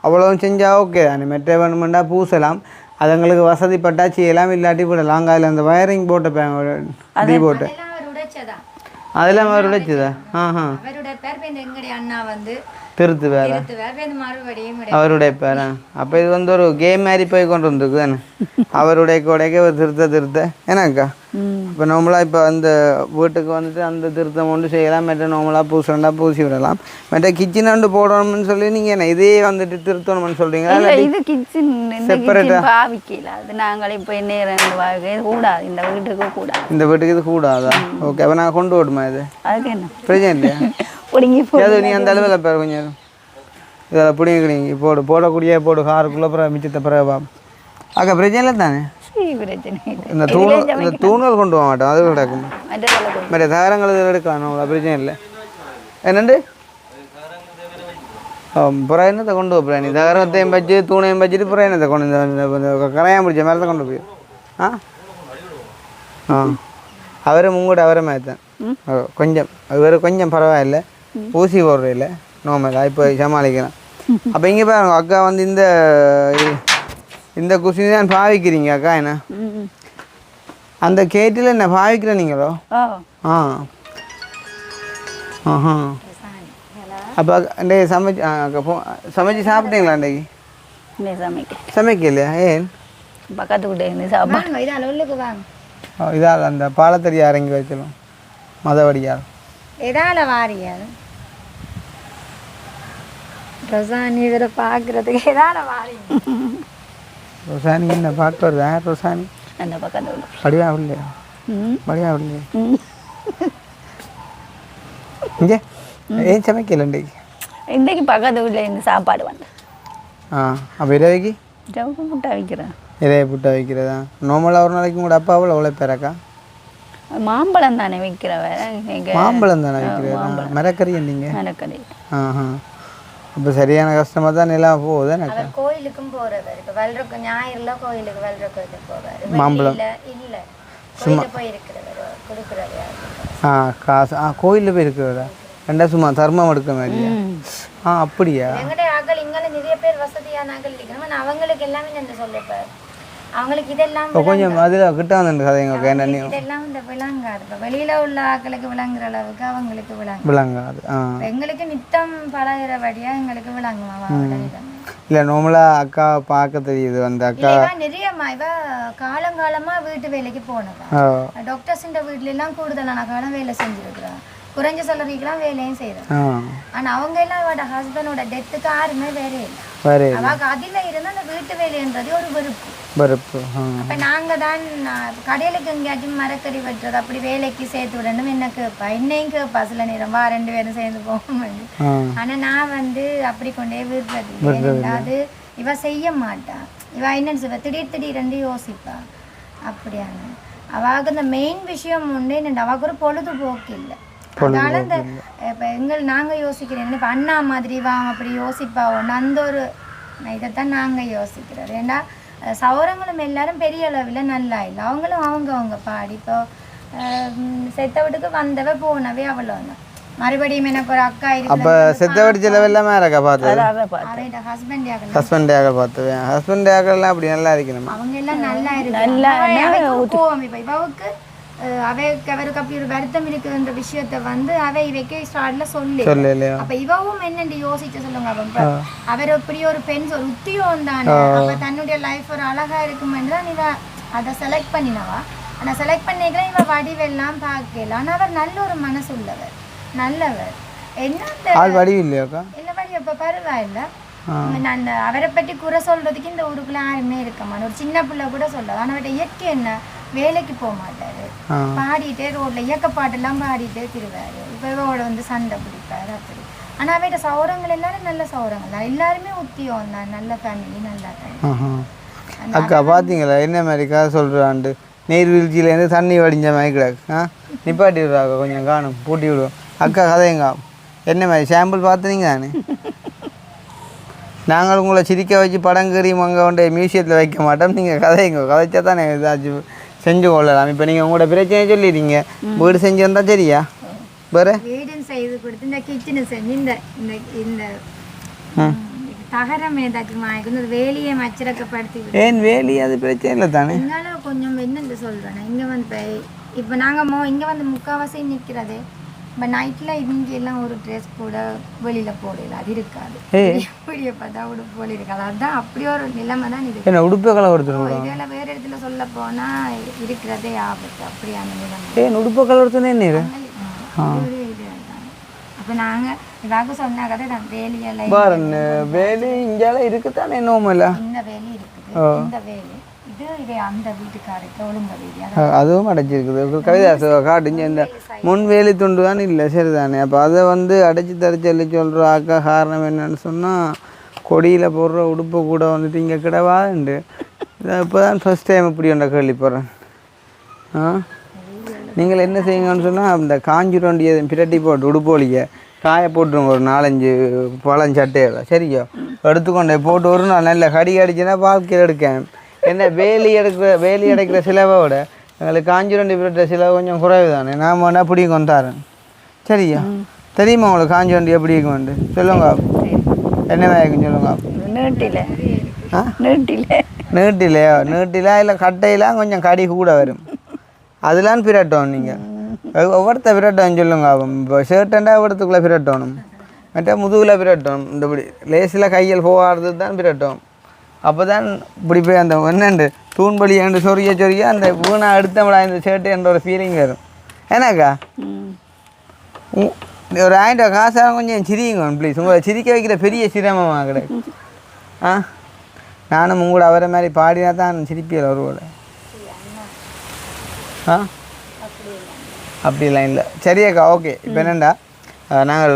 அவ்வளோவும் செஞ்சால் ஓகே தானே. மெட்டை வேணுமெண்டா பூசலாம். அது எங்களுக்கு வசதிப்பட்டா செய்யலாம், இல்லாட்டி விடலாம். அதில் அந்த வயரிங் போட்ட டி போட்டு அதெல்லாம் அவர் உடைச்சதா அதெல்லாம் அவர் உடைச்சுதா? அவருடைய பேர் எங்களுடைய அண்ணா வந்து திருத்து வேற மறுபடியும் அவருடைய பேரா? அப்போ இது வந்து ஒரு கேம் மாதிரி போய் கொண்டு வந்துருக்கு தானே. அவருடைய கொடைக்க ஒரு திருத்த ஏன்னாக்கா இப்போ நார்மலாக இப்போ அந்த வீட்டுக்கு வந்துட்டு அந்த திருத்தம் ஒன்று செய்யலாம், மற்ற நார்மலாக பூசண்டா பூசி விடலாம், மற்ற கிச்சன் ஒன்று போடணும்னு சொல்லி நீங்கள் என்ன இதே வந்துட்டு திருத்தணும்னு சொல்கிறீங்களா? இல்லை, இது கிச்சன் செப்பரேட்டாக பாவிக்கல. அது நாங்களே இப்போ என்ன கூடாது, இந்த வீட்டுக்கு கூடாது. இந்த வீட்டுக்கு இது கூடாதா? ஓகே, அப்போ நான் கொண்டு விடுமா இது? அதுக்கு என்ன பிரச்சனை இல்லையா? பிடிங்கி அது நீ அந்த அளவில் பேர் கொஞ்சம் இதில் பிடிங்கிக்கிங்க போடக்கூடிய போடு காருக்குள்ளே அப்புறம் மிச்சத்தை பிறகு அக்கா பிரச்சனை இல்லை தானே? இந்த தூணல் கொண்டு போக மாட்டோம், அது கிடக்கும். மற்ற தகரங்கள் இதில் எடுக்கலாம், அவ்வளோ பிரச்சனை இல்லை. என்னண்டு புறம் என்னத்தை கொண்டு வைப்பா நீ? தகரத்தையும் வச்சு தூணையும் வச்சுட்டு புறம் என்னத்தை கொண்டு இந்த கரையான் பிடிச்ச மேலே தான் கொண்டு போய் அவரை முங்கூட அவரை மேத்தான் கொஞ்சம் அவர் கொஞ்சம் பரவாயில்லை, ஊசி போடுறதில்ல, நோமலா இப்போ சமாளிக்கலாம். அப்போ இங்கே பாருங்க அக்கா வந்து இந்த குசினி தான் பாவிக்கிறீங்க அக்கா. என்ன அந்த கேட்டில் என்ன பாவிக்கிற நீங்களோ? அப்போ அண்டே சமைச்சு சாப்பிட்டீங்களா? அன்றைக்கு சமைக்கலையா? ஏன்? பக்கத்து வீட்டு சாப்பாடு இதால் அந்த பாலத்தடியா இறங்கி வச்சிடும் மதவடியால் எதால வாரியால் ரொசானி இவரை பார்க்கறதுக்கு எதால வாரி ரொசானி என்ன பார்க்க வருதா? ரொசானி அந்த பக்கத்து படியா இல்லையா? படியா இல்லையா? இங்கே ஏன் சமைக்கல இன்றைக்கு பக்கத்து வீட்டில் இந்த சாப்பாடு வந்து அப்போ இரவைக்கு ஜவுக்கு புட்டா வைக்கிறேன். இறைய புட்டா வைக்கிறதா? நார்மலாக ஒரு நாளைக்கு கூட அப்பா அவ்வளோ உழைப்பேராக்கா? மாம்பழம் தானே வைக்கிறவ. மாம்பழம் தானே வைக்கிறேன். மரக்கறி இல்லைங்க? மரக்கறி. இப்போ சரியான கஷ்டமாக தான் எல்லாம் போகுது. எனக்கு கோயிலுக்கும் போகிறவர் இப்போ வல்றக்கு ஞாயிறுல கோயிலுக்கு வல்றக்கு போவார். மாம்பழம் இல்லை சும்மா போய் இருக்கிறவர் கொடுக்குறவர். காசு கோயிலில் போய் இருக்கிறவரா? ரெண்டா சும்மா தர்மம் எடுக்க மாதிரியா? அப்படியா? எங்கிட்ட ஆக்கள் இங்கே நிறைய பேர் வசதியான ஆக்கள் இருக்கணும், ஆனால் அவங்களுக்கு எல்லாமே என்ன சொல்லிப்பார் அவங்களுக்கு இதெல்லாம் கொஞ்சம் அதில் கிட்ட வந்து கதைங்க இதெல்லாம் இந்த விளங்காது. இப்போ வெளியில் உள்ள ஆக்களுக்கு விளங்குற அளவுக்கு அவங்களுக்கு விளங்காது. எங்களுக்கு நித்தம் பழகிறபடியாக எங்களுக்கு விளங்குமா? இல்லை நார்மலாக அக்கா பார்க்க தெரியுது. அந்த அக்கா நிறைய இவ காலங்காலமாக வீட்டு வேலைக்கு போனதா. டாக்டர்ஸ் வீட்டுல எல்லாம் கூடுதலான காலம் வேலை செஞ்சுருக்குறான், குறைஞ்ச சலரிக்கெல்லாம் வேலையும் செய்யறோம். ஆனா அவங்க எல்லாம் அவட ஹஸ்பண்டோட டெத்துக்கு யாருமே வேலை இல்லை. அவங்க அதுல இருந்து அந்த வீட்டு வேலைன்றது ஒரு வெறுப்பு. அப்ப நாங்க தான் கடையிலுக்கு எங்கேயாச்சும் மரக்கறி வெட்டுறது அப்படி வேலைக்கு சேர்த்து விடணும் என்ன கேட்பா, என்னையும் கேட்பா சில நேரம் 2 பேரும் சேர்ந்து போகும். ஆனா நான் வந்து அப்படி கொண்டே விடுறது. அது இவ செய்ய மாட்டா. இவ என்னன்னு சொல்வா, திடீர்னு யோசிப்பா. அப்படியான அவாக்கு இந்த மெயின் விஷயம் உண்டு என்னென்ன அவாக்கு ஒரு பொழுதுபோக்கு இல்லை. அதனால இந்த இப்போ நாங்கள் யோசிக்கிறோம் இப்போ அண்ணா மாதிரி அப்படி யோசிப்பா ஒன்று அந்த ஒரு இதைத்தான் நாங்கள் யோசிக்கிறோம். ஏன்னா சௌரங்களும் எல்லாரும் பெரிய அளவில் நல்லா இல்லை, அவங்களும் அவங்க பாடி இப்போ செத்த வீட்டுக்கு வந்தவ போனவே அவ்வளோதான். மறுபடியும் எனக்கு ஒரு அக்கா இருக்கு. அப்போ செத்த வீட்டு செலவு எல்லாமே இருக்கா பார்த்து ஹஸ்பண்டாக பார்த்துவேன். ஹஸ்பண்டாகலாம் அப்படி நல்லா இருக்கணும், அவங்க எல்லாம் நல்லா இருக்கு. போவோம் இப்போ இவவுக்கு அவருக்கு அப்படி ஒரு வருத்தம் இருக்குன்ற விஷயத்த வந்து இவைக்கு ஸ்டார்ட்ல சொல்லி அப்ப இவவும் என்னன்னு யோசிச்சு சொல்லுங்க. அவர் இப்படி ஒரு பெண் ஒரு உத்தியோகம் தானே, அப்ப தன்னுடைய லைஃப் ஒரு அழகா இருக்குமென்று தான் இவ அதை செலக்ட் பண்ணினவா. ஆனா செலக்ட் பண்ணிக்கலாம் இவ வடிவெல்லாம் பார்க்கலாம். ஆனா அவர் நல்ல ஒரு மனசு உள்ளவர், நல்லவர். என்ன வடிவு இல்லையாக்கா? இல்ல வடி அப்ப பரவாயில்ல. நான் அவரை பற்றி குறை சொல்றதுக்கு இந்த ஊருக்குள்ள யாருமே இருக்கமா. ஒரு சின்ன பிள்ளை கூட சொல்ல. ஆனா அவர்கிட்ட இயற்கை என்ன, வேலைக்கு போக மாட்டாரு, பாடிட்டே ரோட்ல இயக்க பாட்டெல்லாம் பாடிட்டே திருவாரு. இப்போ இவோட வந்து சண்டை பிடிப்பாரு அப்படி. ஆனா அவட சௌரங்கள் எல்லாரும் நல்ல சௌரங்கள் தான், எல்லாருமே உத்தியோகம் தான், நல்ல ஃபேமிலி, நல்லா தான். அக்கா பார்த்தீங்களா என்ன மாதிரிக்கா சொல்கிறாண்டு நீர்வீழ்ச்சியிலேருந்து தண்ணி வடிஞ்ச மாதிரி கிடக்கு. நிப்பாட்டி விடுறாங்க கொஞ்சம் காணும் பூட்டி விடுவோம். அக்கா கதைங்க என்ன மாதிரி சாம்பிள் பார்த்துனீங்க தானே? நாங்கள் உங்களை சிரிக்க வச்சு படங்கறி அங்கே கொண்டு மியூசியத்தில் வைக்க மாட்டோம். நீங்கள் கதைச்சா தானே ஏதாச்சும் செஞ்சு கொள்ளலாம். இப்போ நீங்கள் உங்களோட பிரச்சனையை சொல்லிடுறீங்க, வீடு செஞ்சு வந்தால் சரியா? வேறு வீடு செய்து கொடுத்து இந்த கிச்சனை செஞ்சு இந்த தகரம் ஏதாச்சும் வாங்கிக்கணும் அது வேலையை மச்சிறக்கப்படுத்தி ஏன் வேலி அது பிரச்சனை இல்லை தானே எங்கால கொஞ்சம் என்னென்று சொல்கிறேன் இங்கே வந்து இப்போ நாங்கள் இங்கே வந்து முக்கால்வாசி நிற்கிறது இப்போ நைட்டில் இங்கெல்லாம் ஒரு ட்ரெஸ் கூட வெளியில் போடல அது இருக்காது இப்படியே பார்த்தா உடுப்பு போல இருக்காது அதுதான் அப்படி ஒரு நிலைமை தான் இது என்ன உடுப்பு கலர் கொடுத்துருவோம் இதெல்லாம் வேறு இடத்துல சொல்ல போனால் இருக்கிறதே ஆபத்து அப்படியான நிலைமை ஏன் உடுப்பு கலர் கொடுத்தோன்னே என்ன அப்போ நாங்கள் இதாக சொன்ன கதை நான் வேலையெல்லாம் பாருங்க வேலி இங்கெல்லாம் இருக்குத்தானே என்னோமில்ல இந்த வேலி இருக்குது இந்த வேலி இது அந்த வீட்டுக்காரருக்கு ஒழுங்க வேலி அதுவும் அடைச்சிருக்குது கவிதாச காட்டுங்க இந்த முன் வேலி துண்டு தானே இல்லை சரிதானே அப்போ அதை வந்து அடைச்சி தரைச்சல்லி சொல்கிற ஆக்கா காரணம் என்னன்னு சொன்னால் கொடியில் போடுற உடுப்பு கூட வந்துட்டு இங்கே கிடவாதுண்டு இப்போ தான் ஃபஸ்ட் டைம் இப்படி ஒன்றை கேள்விப்படுறேன் நீங்கள் என்ன செய்யுங்கன்னு சொன்னால் அந்த காஞ்சி ரொண்டியை பிரட்டி போட்டு உடுப்போலிக்க காய போட்டுருங்க ஒரு 4-5 பழஞ்சட்டையோட சரியா எடுத்துக்கொண்டே போட்டு ஒரு நாள் நல்ல கடி அடிச்சுன்னா வாழ்க்கையில் எடுக்கேன் என்ன வேலி அடைக்கிற சிலவோட எங்களுக்கு காஞ்சி ரொண்டி பிரட்ட சிலவு கொஞ்சம் குறைவு தானே நான் வேணா பிடி கொண்டாரேன் சரியா தெரியுமா உங்களுக்கு காஞ்சி ரொண்டி எப்படி இருக்குமெண்டு சொல்லுங்க என்ன வேலைக்குன்னு சொல்லுங்க நீட்டிலையோ இல்லை கட்டையெல்லாம் கொஞ்சம் கடி கூட வரும் அதெல்லாம் பிரட்டணும் நீங்கள் ஒவ்வொருத்த பிரட்டணும் சொல்லுங்க இப்போ ஷர்ட்டண்டா ஒவ்வொருத்துக்குள்ளே பிரட்டணும் மற்ற முதுகில் பிரட்டணும் இந்தபடி லேசில் கையில் போகாது தான் பிரட்டணும் அப்போ தான் இப்படி போய் அந்த என்னண்டு தூண்பலி என்று சொரிய அந்த வீணா எடுத்தவளா இந்த ஷர்ட்டு என்ற ஒரு ஃபீலிங் வரும் ஏன்னாக்கா ஒரு 1000 ரூபா காசாக கொஞ்சம் சிரிங்க ப்ளீஸ் உங்களை சிரிக்க வைக்கிற பெரிய சிரமமாக கிடையாது நானும் உங்களோட அவரை மாதிரி பாடினா தான் சிரிப்பியல் ஒருவோட அப்படிலாம் இல்லை சரியாக்கா ஓகே இப்போ என்னண்டா நாங்கள்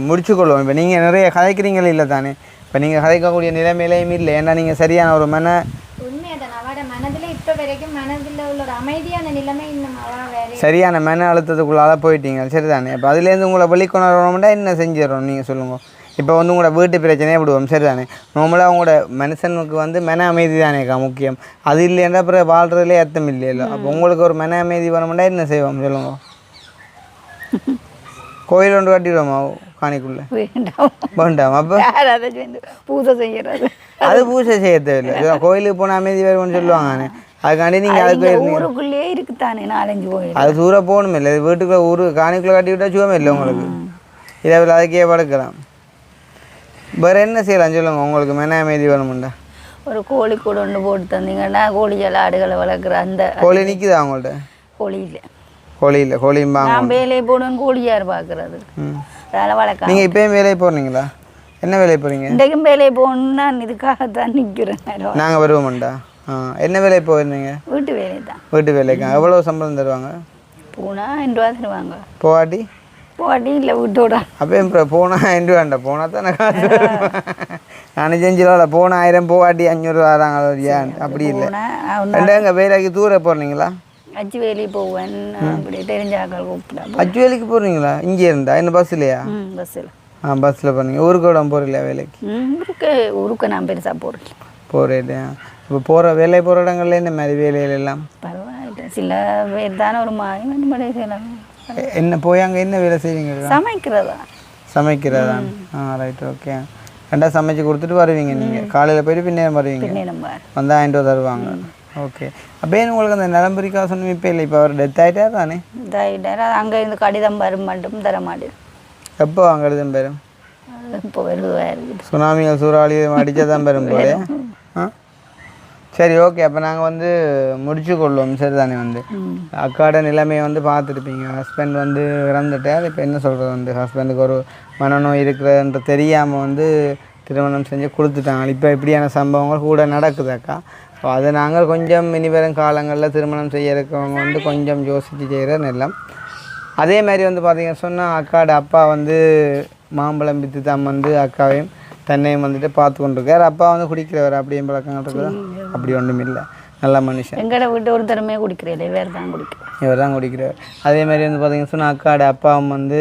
முடிச்சுக்கொள்வோம் இப்போ நீங்கள் நிறைய கதைக்கிறீங்களே இல்லை தானே இப்போ நீங்கள் கதைக்கக்கூடிய நிலைமையிலையும் இல்லை ஏன்னா நீங்கள் சரியான ஒரு மனதில் இப்போ வரைக்கும் மனதில் உள்ள ஒரு அமைதியான நிலைமை இன்னும் சரியான மன அழுத்தத்துக்குள்ளால போயிட்டீங்க சரிதானே இப்போ அதுலேருந்து உங்களை வெளிக்கொணரணும்னா என்ன செஞ்சிடறோம் நீங்கள் சொல்லுங்கள் இப்போ வந்து உங்களோட வீட்டு பிரச்சனையே விடுவோம் சரிதானே நார்மலாக உங்களோட மனுஷனுக்கு வந்து மன அமைதி தானேக்கா முக்கியம் அது இல்லைன்னா அப்புறம் வாழ்கிறதுலே அர்த்தம் இல்லையല്ലോ அப்போ உங்களுக்கு ஒரு மன அமைதி வரணும்னா என்ன செய்வோம் சொல்லுங்க கோயில் ஒன்று கட்டிடுவோமா காணிக்குள்ளே வேண்டாம் அப்போ பூஜை செய்யறது அது பூஜை செய்ய தேவையில்லை கோயிலுக்கு போனால் அமைதி வருவோம்னு சொல்லுவாங்க அதுக்காண்டி நீங்கள் அதுக்கு ஊருக்குள்ளேயே இருக்குத்தானே 4-5 கோயில் அது தூர போகணும் இல்லை வீட்டுக்குள்ளே காணிக்குள்ளே கட்டி விட்டால் சுகமே இல்லை உங்களுக்கு இதை அதுக்கே படுக்கலாம் வேறு என்ன செய்யலாம் சொல்லுங்க உங்களுக்கு மன அமைதி வேணுமுண்டா ஒரு கோழி கூட ஒன்று போட்டு தந்தீங்கன்னா கோழிகள் ஆடுகளை வளர்க்குற அந்த கோழி நிற்குதா அவங்கள்ட்ட கோழி இல்லை கோழிம்பாங்க நான் வேலையை போடுவேன் கோழி யார் பார்க்குறது அதனால் வளர்க்க நீங்கள் இப்போயும் வேலையை போடுறீங்களா என்ன வேலையை போகிறீங்க இன்றைக்கும் வேலையை போகணுன்னா இதுக்காகத்தான் நிற்கிறேன் நாங்கள் வருவோம்டா என்ன வேலையை போயிருந்தீங்க வீட்டு வேலை தான் வீட்டு வேலைக்கா எவ்வளோ சம்பளம் தருவாங்க போனால் 5 ரூபா தருவாங்க போவாட்டி இல்லை வீட்டோட அப்போ போனால் 5 ரூபாண்டா போனால் தானே காசு நான் செஞ்சிடல போனால் 1000 போவாட்டி 500 வராங்க அப்படி இல்லை ரெண்டாங்க வேலைக்கு தூர போடுறீங்களா அச்சு வேலைக்கு போவேன் அப்படி தெரிஞ்ச ஆக்கள் கூப்பிட்டேன் அச்சு வேலைக்கு போடுறீங்களா இங்கே இருந்தா என்ன பஸ்லையா பஸ்ஸில் பஸ்ஸில் போகிறீங்க ஊருக்கு விட போகிறீங்களா வேலைக்கு ஊருக்கு நான் பெருசாக போகிறேன் இப்போ போகிற வேலை போகிற இடங்கள்ல என்ன மாதிரி வேலைகள் எல்லாம் பரவாயில்ல சில பேர் தானே ஒரு மாதிரி செய்யலாம் என்ன போய் அங்கே என்ன வேலை செய்வீங்க சமைக்கிறதா ரைட் ஓகே ரெண்டா சமைச்சு கொடுத்துட்டு வருவீங்க நீங்கள் காலையில் போயிட்டு பின்னேரம் வருவீங்க வந்தால் 1000 ரூபா தருவாங்க ஓகே அப்போ உங்களுக்கு அந்த நிலம்பரி காசு இப்போ இல்லை இப்போ அவர் டெத் ஆகிட்டார் தானே அங்கே இருந்து கடிதம் வரும் மட்டும் தர மாட்டேன் எப்போ அங்கே கடிதம் பெறும் இப்போ வருது சுனாமிகள் சூறாவளி அடித்தா தான் பெறும் போல சரி ஓகே அப்போ நாங்கள் வந்து முடிச்சுக்கொள்வோம் சரிதானே வந்து அக்காட நிலைமையை வந்து பார்த்துருப்பீங்க ஹஸ்பண்ட் வந்து இறந்துட்டார் இப்போ என்ன சொல்கிறது வந்து ஹஸ்பண்டுக்கு ஒரு மனநோய் இருக்கிறன்ற தெரியாமல் வந்து திருமணம் செஞ்சு கொடுத்துட்டாங்க இப்போ இப்படியான சம்பவங்கள் கூட நடக்குது அக்கா ஸோ அதை நாங்கள் கொஞ்சம் இனி வரும் காலங்களில் திருமணம் செய்ய இருக்கவங்க வந்து கொஞ்சம் யோசித்து செய்கிற எல்லாம் அதே மாதிரி வந்து பார்த்திங்க சொன்னால் அக்காட அப்பா வந்து மாம்பழம் விற்று தான் வந்து அக்காவையும் தன்னையும் வந்துட்டு பார்த்து கொண்டிருக்கார் அப்பா வந்து குடிக்கிறவர் அப்படியும் பழக்கங்கள் இருக்குதா அப்படி ஒன்றும் இல்லை நல்ல மனுஷன் எங்கட வீட்டு ஒரு திறமையாக குடிக்கிறேன் இவர் தான் குடிக்கிறவர் அதே மாதிரி வந்து பார்த்திங்கன்னா சொன்னால் அக்காட அப்பாவும் வந்து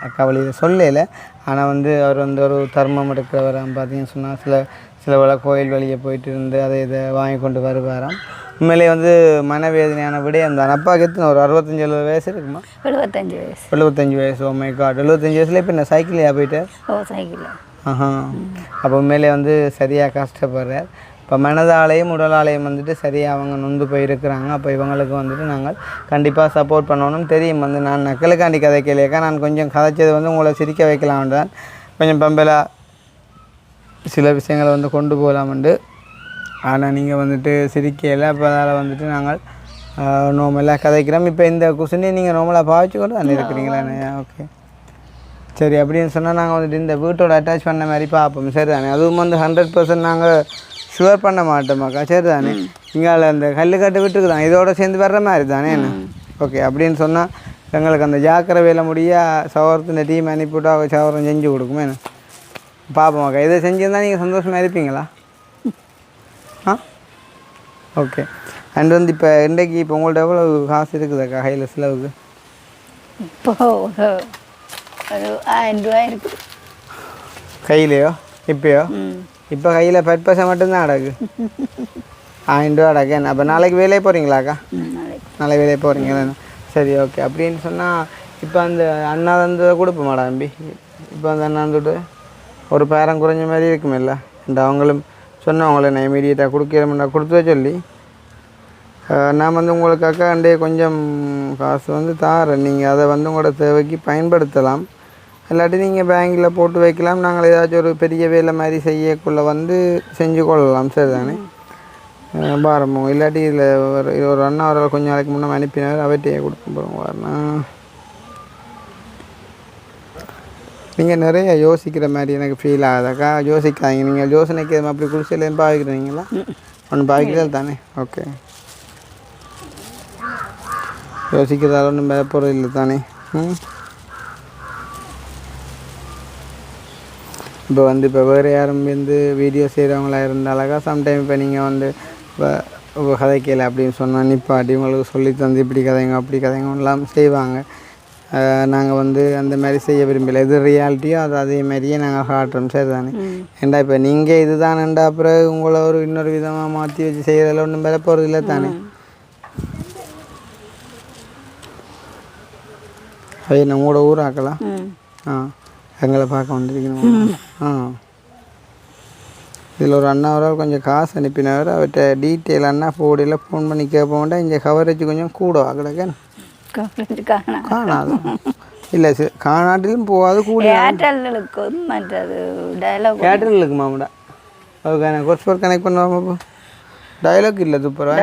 அக்கா வழியில் சொல்லலை ஆனால் வந்து அவர் வந்து ஒரு தர்மம் எடுக்கிறவர் பார்த்திங்கன்னு சொன்னால் சில வேளை கோயில் வழியை போயிட்டு இருந்து அதை இதை வாங்கி கொண்டு வருவாராம் உண்மையிலே வந்து மனவேதனையான விடயம் தான் அப்பாவுக்கு எத்தனை ஒரு 65-70 வயசு இருக்குமா 75 வயசு ஓ மை காட் 75 வயசுல இப்போ என்ன சைக்கிளையா போயிட்டு சைக்கிள் ஆஹா. அப்போ உண்மையிலே வந்து சரியாக கஷ்டப்படுறார். இப்போ மனதாலையும் உடலாலையும் வந்துட்டு சரியாக அவங்க நொந்து போயிருக்கிறாங்க. அப்போ இவங்களுக்கு வந்துட்டு நாங்கள் கண்டிப்பாக சப்போர்ட் பண்ணணும். தெரியும் வந்து நான் நக்கலுக்காண்டி கதை கேட்கலையாக்கா, நான் கொஞ்சம் கதைச்சது வந்து உங்களை சிரிக்க வைக்கலாம்ன்றான். கொஞ்சம் பம்பலாக சில விஷயங்களை வந்து கொண்டு போகலாம்ண்டு. ஆனால் நீங்கள் வந்துட்டு சிரிக்கையில் அப்போ அதில் வந்துட்டு நாங்கள் நார்மலாக கதைக்கிறோம். இப்போ இந்த குஷனையும் நீங்கள் நார்மலாக பாவிச்சு கொண்டு வந்து இருக்கிறீங்களா? ஓகே சரி. அப்படின்னு சொன்னால் நாங்கள் வந்துட்டு இந்த வீட்டோட அட்டாச் பண்ண மாதிரி பார்ப்போம். சரி தானே? அதுவும் வந்து 100% நாங்கள் ஷுவர் பண்ண மாட்டோமாக்கா. சரி தானே? இங்கே அந்த கல்லுக்கட்டு விட்டுருக்கு தான் இதோட சேர்ந்து வர்ற மாதிரி தானே என்ன? ஓகே. அப்படின்னு சொன்னால் எங்களுக்கு அந்த ஜாக்கிர வேலை முடியாக சவரத்தின் டீம் அனுப்பிவிட்டு அவங்க சவரம் செஞ்சு கொடுக்குமே என்ன? பார்ப்போமாக்கா. இதை செஞ்சுருந்தால் நீங்கள் சந்தோஷமாக இருப்பீங்களா? ஆ ஓகே. அண்ட் வந்து இப்போ இன்றைக்கு இப்போ உங்கள்ட்ட எவ்வளோ காசு இருக்குதாக்கா கையில் செலவுக்கு? இப்போ ஒரு 1000 ரூபா இருக்குது கையிலையோ இப்போயோ? இப்போ கையில் 10% மட்டும்தான் அடக்கு. 1000 ரூபா அடக்கு என்ன? அப்போ நாளைக்கு வேலையை போகிறீங்களாக்கா? நாளைக்கு வேலையை போகிறீங்களா? சரி ஓகே. அப்படின்னு சொன்னால் இப்போ அந்த அண்ணா வந்து கொடுப்போமாடா தம்பி? இப்போ அந்த அண்ணா வந்துட்டு ஒரு பேரம் குறைஞ்ச மாதிரி இருக்குமில்ல இந்த அவங்களும் சொன்னவங்கள நான் இமீடியட்டாக கொடுக்கிறேன் கொடுத்து சொல்லி நான் வந்து உங்களுக்காக அண்டே கொஞ்சம் காசு வந்து தாரேன். நீங்கள் அதை வந்து உங்களோட தேவைக்கு பயன்படுத்தலாம். இல்லாட்டி நீங்கள் பேங்கில் போட்டு வைக்கலாம். நாங்கள் ஏதாச்சும் ஒரு பெரிய வேலை மாதிரி செய்யக்குள்ளே வந்து செஞ்சு கொள்ளலாம். சரி தானே? பாரமோ இல்லாட்டி இதில் ஒரு அண்ணா அவரை கொஞ்சம் நாளைக்கு முன்னே அனுப்பினார். அவர்கிட்டயே கொடுக்க போகிறோம் வரனா. நீங்கள் நிறைய யோசிக்கிற மாதிரி எனக்கு ஃபீல் ஆகுதாக்கா. யோசிக்காதீங்க. நீங்கள் யோசனைக்கு அப்படி குடிசையிலேருந்து பாவிக்கிறீங்களா? ஒன்று பாவிக்கிறது தானே? ஓகே. யோசிக்கிறதால ஒன்றும் மேலே போகிறது இல்லை தானே? இப்போ வந்து இப்போ வேறு யாரும் வந்து வீடியோ செய்கிறவங்களா இருந்தாலக்கா சம்டைம் இப்போ நீங்கள் வந்து இப்போ கதைக்கல அப்படின்னு சொன்னால் நிப்பாட்டி உங்களுக்கு சொல்லி தந்து இப்படி கதைங்க அப்படி கதைங்க எல்லாம் செய்வாங்க. நாங்கள் வந்து அந்த மாதிரி செய்ய விரும்பலை. எது ரியாலிட்டியோ அது அதே மாதிரியே நாங்கள் காட்டுறோம். சரி தானே? ஏண்டா இப்போ நீங்கள் இது தானேண்டா அப்புறம் உங்களை ஒரு இன்னொரு விதமாக மாற்றி வச்சு செய்கிறதில்ல ஒன்றும் மேலே போகிறது இல்லை தானே? அது நம்மளோட ஊராக்கலாம். எங்களை பார்க்க வந்துருக்கணும். இதில் ஒரு அண்ணா அவரால் கொஞ்சம் காசு அனுப்பினவர். அவர்கிட்ட டீட்டெயில் அண்ணா போடியில் ஃபோன் பண்ணி கேட்போம்டா இந்த கவரேஜ் கொஞ்சம் கூட ஆகலக்கேன் காணாது இல்லை காணாட்டிலும் போகாது கூட ஏர்டெல்லுக்கு மாமடா ஓகே. நான் கொஸ்பர் கனெக்ட் பண்ணுவாங்க. டயலாக் இல்லை சூப்பராக.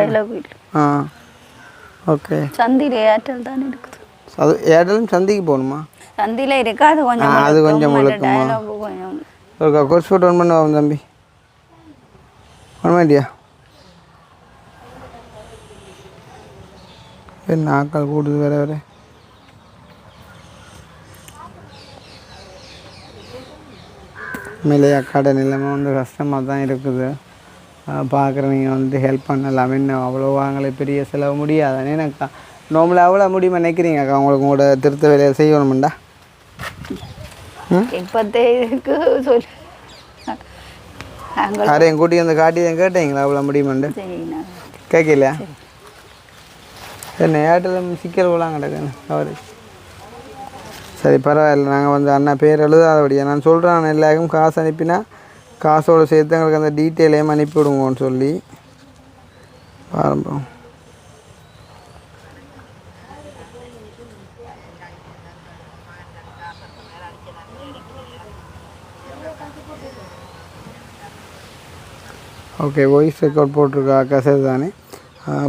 ஓகே. சந்தியில் ஏர்டெல் தானே இருக்குது. அது ஏர்டெல்லும் சந்திக்கு போகணுமா? சந்தியில் இருக்கா அது கொஞ்சம் அது கொஞ்சம் முழுக்குமா? ஒரு கோர்ஸ் போட்டு ஒன் பண்ணுவாங்க தம்பி. ஒன் வேண்டியா என்ன ஆக்கள் கூடுது வேறு வேறு. உண்மையிலேயே அக்காட நிலைமை வந்து கஷ்டமாக தான் இருக்குது. பார்க்குறவங்க வந்துட்டு ஹெல்ப் பண்ணலாம். இன்னும் அவ்வளோ வாங்கலை பெரிய செலவு முடியாதானே எனக்கா? நார்மலாக அவ்வளோ முடியுமா நினைக்கிறீங்க அக்கா? உங்களுக்கு உங்களோட திருத்த வேலையை செய்யணுமெண்டா இப்போதைக்கு சொல்லு யாரையும் கூட்டி வந்து காட்டி தான் கேட்டீங்களா அவ்வளோ முடியுமாண்டு? கேட்கலையா? என்ன ஏர்டெல்லும் சிக்கல் போலாம் கிடக்குன்னு அவர். சரி பரவாயில்ல. நாங்கள் வந்து அண்ணா பேர் எழுதாதபடியா நான் சொல்கிறேன். எல்லாருக்கும் காசு அனுப்பினா காசோடு சேர்த்து எங்களுக்கு அந்த டீட்டெயிலையும் அனுப்பி விடுங்கன்னு சொல்லி ஆரம்பம். ஓகே. வாய்ஸ் ரெக்கார்ட் போட்டிருக்கா அக்கா? சரி தானே?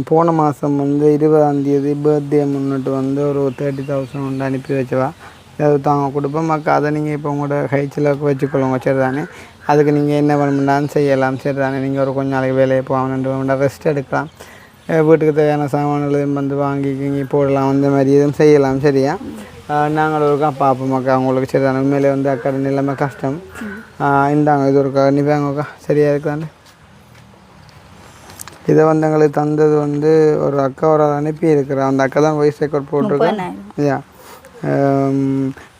போன மாதம் வந்து 20ஆம் தேதி பர்த்டே முன்னிட்டு வந்து ஒரு 30,000 வந்து அனுப்பி வச்சவா. ஏதாவது தாங்க கொடுப்போம் அக்கா. அதை நீங்கள் இப்போ உங்களோட கைச்சிலக்கு வச்சுக்கொள்ளுங்க. சரி தானே? அதுக்கு நீங்கள் என்ன பண்ணணும்னாலும் செய்யலாம். சரி தானே? நீங்கள் ஒரு கொஞ்ச நாளைக்கு வேலையை போகணும் 2 மணி நேரம் ரெஸ்ட் எடுக்கலாம். வீட்டுக்கு தேவையான சாமான்களையும் வந்து வாங்கி போடலாம். அந்த மாதிரி எதுவும் செய்யலாம். சரியா? நாங்கள் ஒருக்கா பார்ப்போம் அக்கா உங்களுக்கு. சரி தானே? உண்மையிலே வந்து அக்கா நிலைமை கஷ்டம். இந்தாங்க இது ஒருக்கா அனுப்பிவாங்க. சரியாக இருக்குதானே? இதை வந்து எங்களுக்கு தந்தது வந்து ஒரு அக்கா ஒரு அனுப்பி இருக்கிறேன். அந்த அக்கா தான் வாய்ஸ் ரெக்கார்ட் போட்டிருக்கேன். யா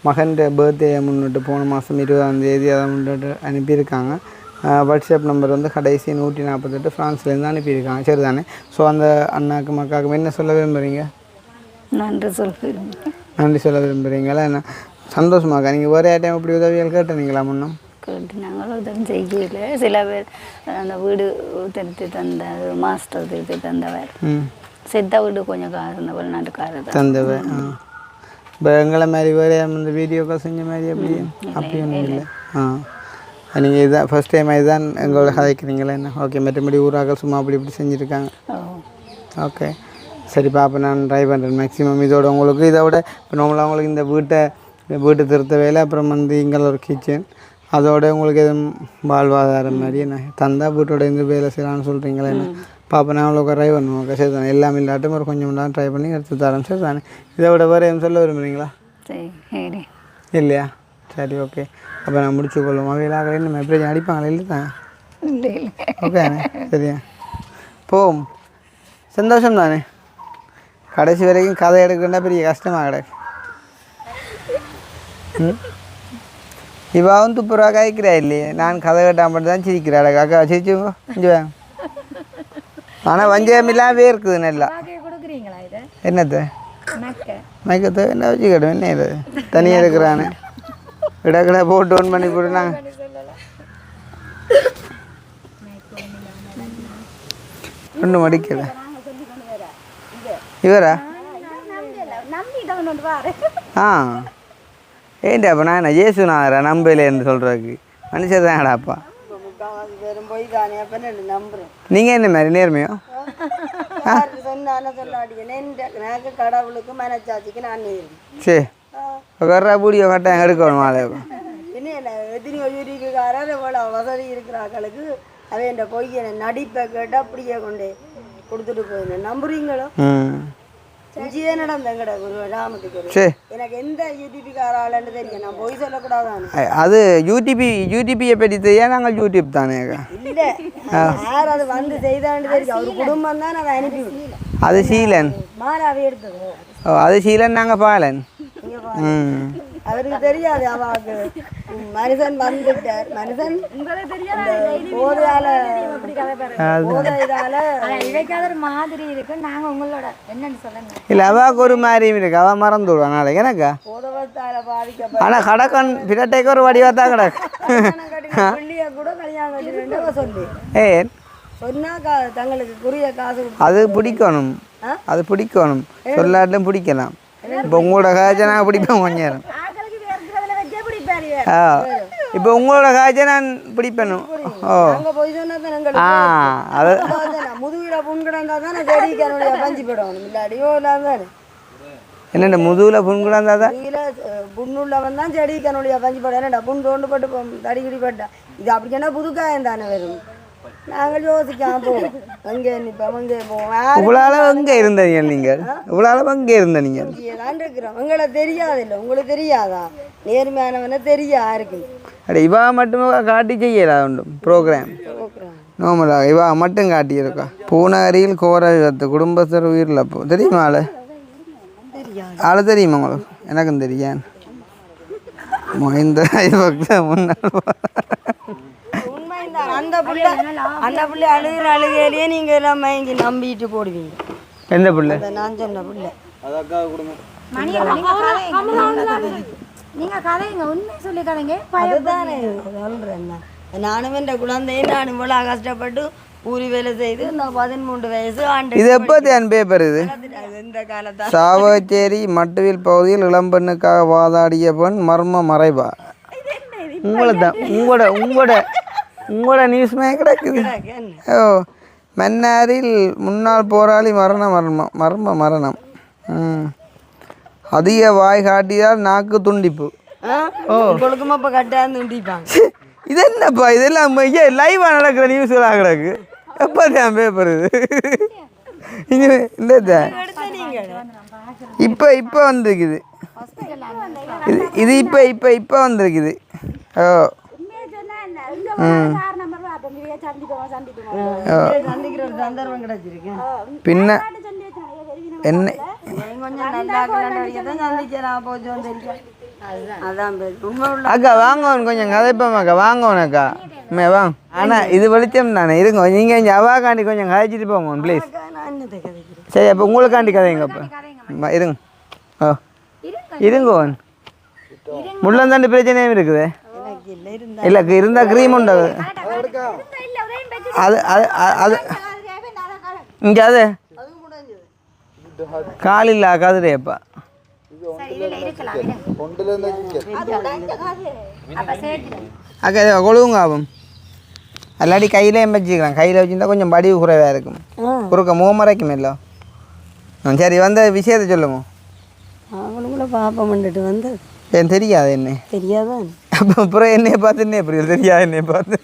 மகன் பர்த்டே முன்னிட்டு போன மாதம் 20ஆம் தேதி அதை முன்னிட்டு அனுப்பியிருக்காங்க. வாட்ஸ்அப் நம்பர் வந்து கடைசி 148 ஃப்ரான்ஸ்லேருந்து அனுப்பியிருக்காங்க. சரி தானே? ஸோ அந்த அண்ணாக்கு மக்காவுக்கு என்ன சொல்ல விரும்புகிறீங்க? நன்றி சொல்ல விரும்புகிறீங்களா? என்ன சந்தோஷமாக்கா? நீங்கள் ஒரே டைம் இப்படி உதவிகள் கேட்டீங்களா முன்னும்? கேட்டு நாங்களும் எதுவும் செய்யல. சில பேர் அந்த வீடு திருத்தி தந்த மாஸ்டர் திருத்தி தந்தவர், செத்த வீடு கொஞ்சம் காசு இந்த வெளிநாட்டுக்காரர் தந்தவர். இப்போ எங்களை மாதிரி வேறு இந்த வீடியோக்கள் செஞ்ச மாதிரி அப்படி ஒன்றும் இல்லை. நீங்கள் இதுதான் ஃபர்ஸ்ட் டைம் இதுதான் எங்களோட கதைக்கிறீங்களா என்ன? ஓகே, மற்றபடி ஊராக சும்மா அப்படி இப்படி செஞ்சுருக்காங்க. ஓகே சரிப்பா, அப்போ நான் ட்ரை பண்ணுறேன் மேக்ஸிமம். இதோட உங்களுக்கு இதோட இப்போ நார்மலாக உங்களுக்கு இந்த வீட்டு திருத்த வேலை, அப்புறம் வந்து இங்கே ஒரு கிச்சன், அதோட உங்களுக்கு எதுவும் வாழ்வாதாரம் மாதிரி என்ன தந்தா வீட்டோட இந்த வேலை செய்யலான்னு சொல்கிறீங்களா என்ன? பாப்பா நான் அவ்வளோக்கா ட்ரை பண்ணுவோம். ஓகே சரி தானே, எல்லாமே இல்லாட்டும் ஒரு கொஞ்சம் தான் ட்ரை பண்ணி எடுத்து தரேன். சரி தானே, இதை விட வேறு எதுவும் சொல்ல விரும்புகிறீங்களா? இல்லையா? சரி ஓகே, அப்போ நான் முடிச்சு கொள்ளுவோம். அவையிலாக நம்ம எப்படி அடிப்பாங்களே இல்லை தான்? ஓகே சரியா, போவோம். சந்தோஷம் தானே? கடைசி வரைக்கும் கதை எடுக்கணுன்னா பெரிய கஷ்டமாக கிடக்கு. இவாவும் துப்புரவா காய்க்கிறா இல்லையே, நான் கதை கேட்டால் மட்டும் தான் சிரிக்கிறாள். அக்கா சிரிச்சுங்க இங்கே வாங்க. ஆனால் வஞ்சகம் இல்லாமே இருக்குது நல்லா. என்னது மயக்கத்தை என்ன வச்சுக்கிட்டோம்? என்ன இது தனியாக இருக்கிறானே, இடக்கடை போட்டு ஒன் பண்ணி போட்டுனாங்க. ஒன்றும் மடிக்கல இவரா? ஏன்டா அப்போ நான் என்ன ஜேசுநாதரா நம்பலேன்னு சொல்கிறதுக்கு? மனுஷன் தான்டாப்பா. நீங்கள் என்ன மாதிரி நேர்மையோ கடவுளுக்கு மனச்சாட்சிக்கு நான் சரி வர்ற பூடியோ கட்டாயம் எடுக்கணும். மாலை எத்தனையோ யூரிக்காரர் இவ்வளோ வசதி இருக்கிறார்களுக்கு அவன் இந்த பொய்யை நடிப்பை கேட்டு அப்படியே கொண்டு கொடுத்துட்டு போயிருந்தேன். நம்புறீங்களோ? இஞ்சியே நடந்தங்கட ராமத்துக்கு எனக்கு எந்த யூடியூப்காராலன்னு தெரியும், நான் பொய் சொல்லக்கூடாதான்னு. அது யூடியூபியை பற்றி தெரியா? நாங்கள் யூடியூப் தானே இல்லை, யார் அது வந்து செய்தான்னு தெரியும். அவர் குடும்பம் தான் அதை அனுப்பி. அது சீலன் மாறாவே எடுத்தது. ஓ அது சீலன், நாங்கள் பாலன். அவருக்கு தெரியாது. அவாக்கு மனுஷன் வந்துட்டார். மனுஷன் போதையால மாதிரி இருக்கு. நாங்க உங்களோட என்னன்னு சொல்லுங்க. இல்ல அவாக்கு ஒரு மாதிரியும் இருக்கு, அவ மறந்து விடுவா நாளைக்கு எனக்கா. போதவத்தால பாதிக்க ஆனா கடக்கன் பிரட்டைக்கு ஒரு வடிவாத்தான் கிடக்கு. கூட கல்யாணம் கட்டி சொல்லி ஏன் சொன்னா தங்களுக்கு குறிய காசு அது பிடிக்கணும், அது பிடிக்கணும், சொல்லாட்டிலும் பிடிக்கலாம். இப்போ உங்களோட காய்ச்சல் நான் பிடிப்பேன் கொஞ்ச நேரம். இப்போ உங்களோட காய்ச்சல் நான் பிடிப்பேன். ஓ அது முதுகுல புண் கிடந்தா தானே செடிக்கானுடைய பஞ்சு போடணும். இல்லாடியோ இல்லாம என்னென்ன முதுகுல புண் கிடந்தா தான் புண்ணுள்ளவன் தான் செடிக்கானுடைய பஞ்சு போட. என்னடா புண் தோண்டு போட்டு தடிக்கடி பட்டா இது அப்படி சொன்னா புதுக்காயம் தானே வரும். நாங்கள் யோசிக்காம போவோம். அங்கே நிற்போம், அங்கே போவோம். இவ்வளோ எங்கே இருந்தீங்க நீங்கள்? இவ்வளோ எங்கே இருந்த நீங்கள்? தான் இருக்கிறோம். எங்களை தெரியாது இல்லை, உங்களுக்கு தெரியாதா? நேர்மையானவன தெரியா இருக்கு. அட இவா மட்டுமே காட்டி செய்யலா உண்டு ப்ரோக்ராம் நார்மலாக இவா மட்டும் காட்டியிருக்கா. பூனகரியில் கோரத்து குடும்பஸ்தர் உயிரில் அப்போ தெரியுமா? ஆளு தெரியுமா உங்களுக்கு? எனக்கும் தெரியாது. இந்த முன்னாள் அந்த பிள்ளை அழுகிற அழுகையிலேயே நீங்க எல்லாம் மயங்கி நம்பிட்டு போடுவீங்க. எந்த பிள்ளை? நான் சொன்ன பிள்ளை. நீங்க கதைங்க, உண்மை சொல்லி கதைங்க. அதுதானே சொல்றேன். நானும் என்ற குழந்தையை நான் இவ்வளவு கஷ்டப்பட்டு கூலி வேலை செய்து நான் 13 வயசு ஆண்டு. இது எப்போ தேன் பேப்பர்? இது இந்த காலத்தான். சாவச்சேரி மட்டுவில் பகுதியில் இளம்பெண்ணுக்காக வாதாடிய பெண் மர்ம மறைவா. உங்களோட நியூஸ்மே கிடக்குது. ஓ மன்னாரில் முன்னாள் போராளி மர்ம மரணம். அதிக வாய் காட்டியால் நாக்கு துண்டிப்பு. உங்களுக்கும் அப்போ கட்டாந்து துண்டிப்பாங்க. இது என்னப்பா இதெல்லாம் லைவாக நடக்கிற நியூஸ்லாம் கிடக்கு. எப்போ தான் பேப்பர் இது? இங்கே இல்லை இப்போ வந்திருக்குது. இது இப்போ வந்திருக்குது. ஓ பின்ன என்ன அக்கா வாங்கணும் கொஞ்சம் கதைப்போம். வாங்கணும்க்கா வாங்க. ஆனால் இது வெளிச்சம் தானே இருங்க. நீங்கள் இங்கே அவாக்காண்டி கொஞ்சம் கதைச்சிட்டு போங்க ப்ளீஸ். சரி அப்போ உங்களுக்காண்டி கதைங்கப்பா இருங்க. ஓ இருங்க முள்ளந்தாண்டி பிரச்சனையும் இருக்குது. இல்லை இருந்தா இல்லை இருந்தால் க்ரீம் உண்டு அது அது அது இங்கே அது காலில்லா கதிரேப்பா அக்கா இதை கொழுவுங்க ஆகும் அல்லாடி கையிலே வச்சுக்கலாம் கையில் வச்சுருந்தா கொஞ்சம் படிவு குறைவாக இருக்கும் குறுக்க முகமறைக்கும் இல்லை சரி வந்த விஷயத்தை சொல்லுங்க அவனுக்குள்ள பாப்பம் பண்ணிட்டு வந்து ஏன் தெரியாது என்ன தெரியாதான் அப்போ அப்புறம் என்னைய பார்த்து என்ன எப்படி தெரியாது என்னைய பார்த்து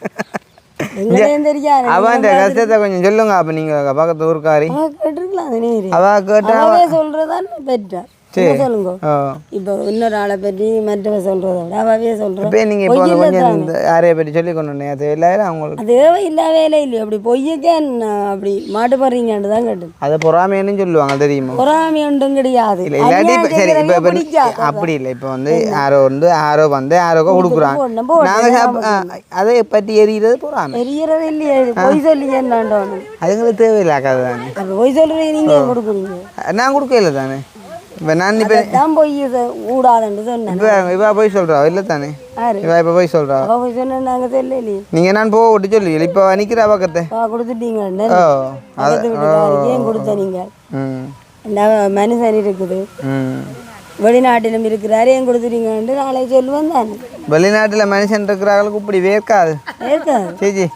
எங்களையும் தெரியாது அவன் கஷ்டத்தை கொஞ்சம் சொல்லுங்க அப்போ நீங்கள் பக்கத்து ஊருக்காரி கேட்டிருக்கலாம் அதனே அவ கேட்டா அவவே சொல்றதான் பெற்றா சொல்லுங்க இப்போ இன்னொரு ஆளை பற்றி மற்றவ சொல்றதை விட அவவே சொல்றேன் இப்போ நீங்கள் இப்போ கொஞ்சம் இந்த யாரையை பற்றி சொல்லி கொண்டு அது எல்லாரும் அவங்களுக்கு தேவை இல்ல வேலை இல்லையா அப்படி பொய்யக்கே அப்படி மாட்டுப்படுறீங்கன்னு தான் கேட்டு அதை பொறாமைன்னு சொல்லுவாங்க தெரியுமா பொறாமை ஒன்றும் கிடையாது இல்லை இல்லாட்டி இப்போ சரி இப்போ அப்படி இல்லை இப்போ வந்து ஆரோ வந்து ஆரோக்கோ கொடுக்குறாங்க நாங்கள் அதை பற்றி எரிகிறது பொறாமை தெரியறது இல்லையே பொய் சொல்லி என்னாண்டோன்னு அதுங்களுக்கு தேவையில்லாக்காது தானே அப்போ பொய் சொல்றீங்க நீங்க கொடுக்குறீங்க நான் கொடுக்கல தானே இப்போ நான் இப்போ தான் பொய் கூடாதுன்னு சொன்னேன் இவா போய் சொல்கிறா இல்லை தானே இவா இப்போ போய் சொல்கிறா அவ பொய் சொன்னா நாங்க சொல்லலையே நீங்கள் நான் போக விட்டு சொல்லி இப்போ நிற்கிறா பக்கத்தை கொடுத்துட்டீங்க ஓ ஏன் கொடுத்த நீங்க ம் மனுஷன் இருக்குது ம் வெளிநாட்டிலும் இருக்கிறாரு ஏன் கொடுத்துட்டீங்கன்னு நாளை சொல்லுவேன் தானே வெளிநாட்டில் மனுஷன் இருக்கிறாங்களுக்கு இப்படி வேர்க்காது சேச்சி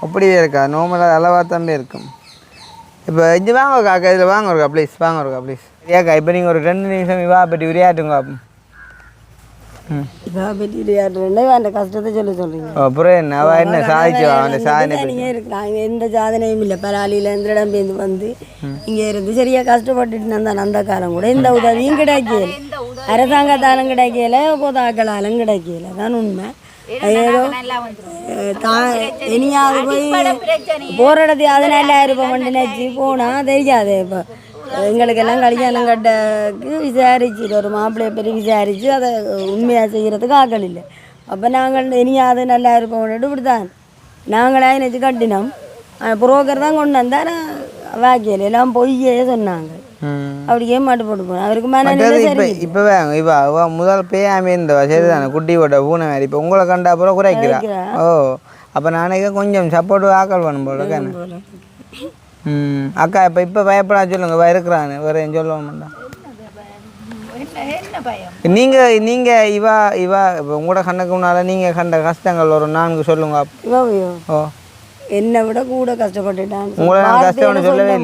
அப்படி வேர்க்காது நார்மலாக அளவாக தம்பி இருக்கும் இப்போ இங்கே வாங்க காக்கா இதில் வாங்க இருக்கா ப்ளீஸ் வாங்க இருக்கா ப்ளீஸ் ஏக்கா இப்போ நீங்கள் ஒரு 2 நிமிஷம் இவா பற்றி விளையாட்டுங்க அப்போ ம் இவா பற்றி விளையாடுறேன் அந்த கஷ்டத்தை சொல்றீங்க அப்புறம் என்ன அவள் என்ன சாதிச்சுவா அந்த சாதனை நீங்க இருக்கிறாங்க எந்த சாதனையும் இல்லை பலாலியில் எந்த இடம் பேருந்து வந்து இங்கே இருந்து சரியா கஷ்டப்பட்டுட்டு இருந்தான் அந்த காலம் கூட எந்த உதவியும் கிடைக்கல அரசாங்கத்தாலும் கிடைக்கல பொதாக்களாலும் கிடைக்கல தான் உண்மை ஏதோ இனியாவது போய் போகிற இடத்தையாவது 4000 ரூபாய் மட்டும் நினச்சி போனால் தெரியாது இப்போ எங்களுக்கெல்லாம் கல்யாணம் கட்டக்கு விசாரிச்சுட்டு ஒரு மாப்பிள்ளையை பற்றி விசாரித்து அதை உண்மையாக செய்கிறதுக்கு ஆக்கள் இல்லை அப்போ நாங்கள் இனியாவது 4000 ரூபாய் மட்டும் இப்படி தான் நாங்களாக நினச்சி கட்டினோம் புரோக்கர் தான் கொண்டு வந்தால் வாக்கியல் எல்லாம் பொய்யே சொன்னாங்க அப்படி ஏமாட்டு போட்டு போனோம் அவருக்கு மனநிலை இப்போ வேங்க இவா முதல் பேயாமே இருந்தவா சரிதானே குட்டி போட்ட பூனை மாதிரி இப்போ உங்களை கண்டா அப்புறம் குறைக்கிறா ஓ அப்போ நாளைக்கு கொஞ்சம் சப்போர்ட் ஆக்கள் பண்ணும் போல தானே அக்கா இப்போ பயப்படா சொல்லுங்க இருக்கிறான்னு வேற ஏன் சொல்ல மாட்டான் நீங்கள் இவா இப்போ உங்களோட கண்ணுக்கு முன்னால் நீங்கள் கண்ட கஷ்டங்கள் ஒரு 4 சொல்லுங்க ஓ என்னை விட கூட கஷ்டப்பட்டுட்டான் உங்களை நான் கஷ்டம்னு சொல்லவே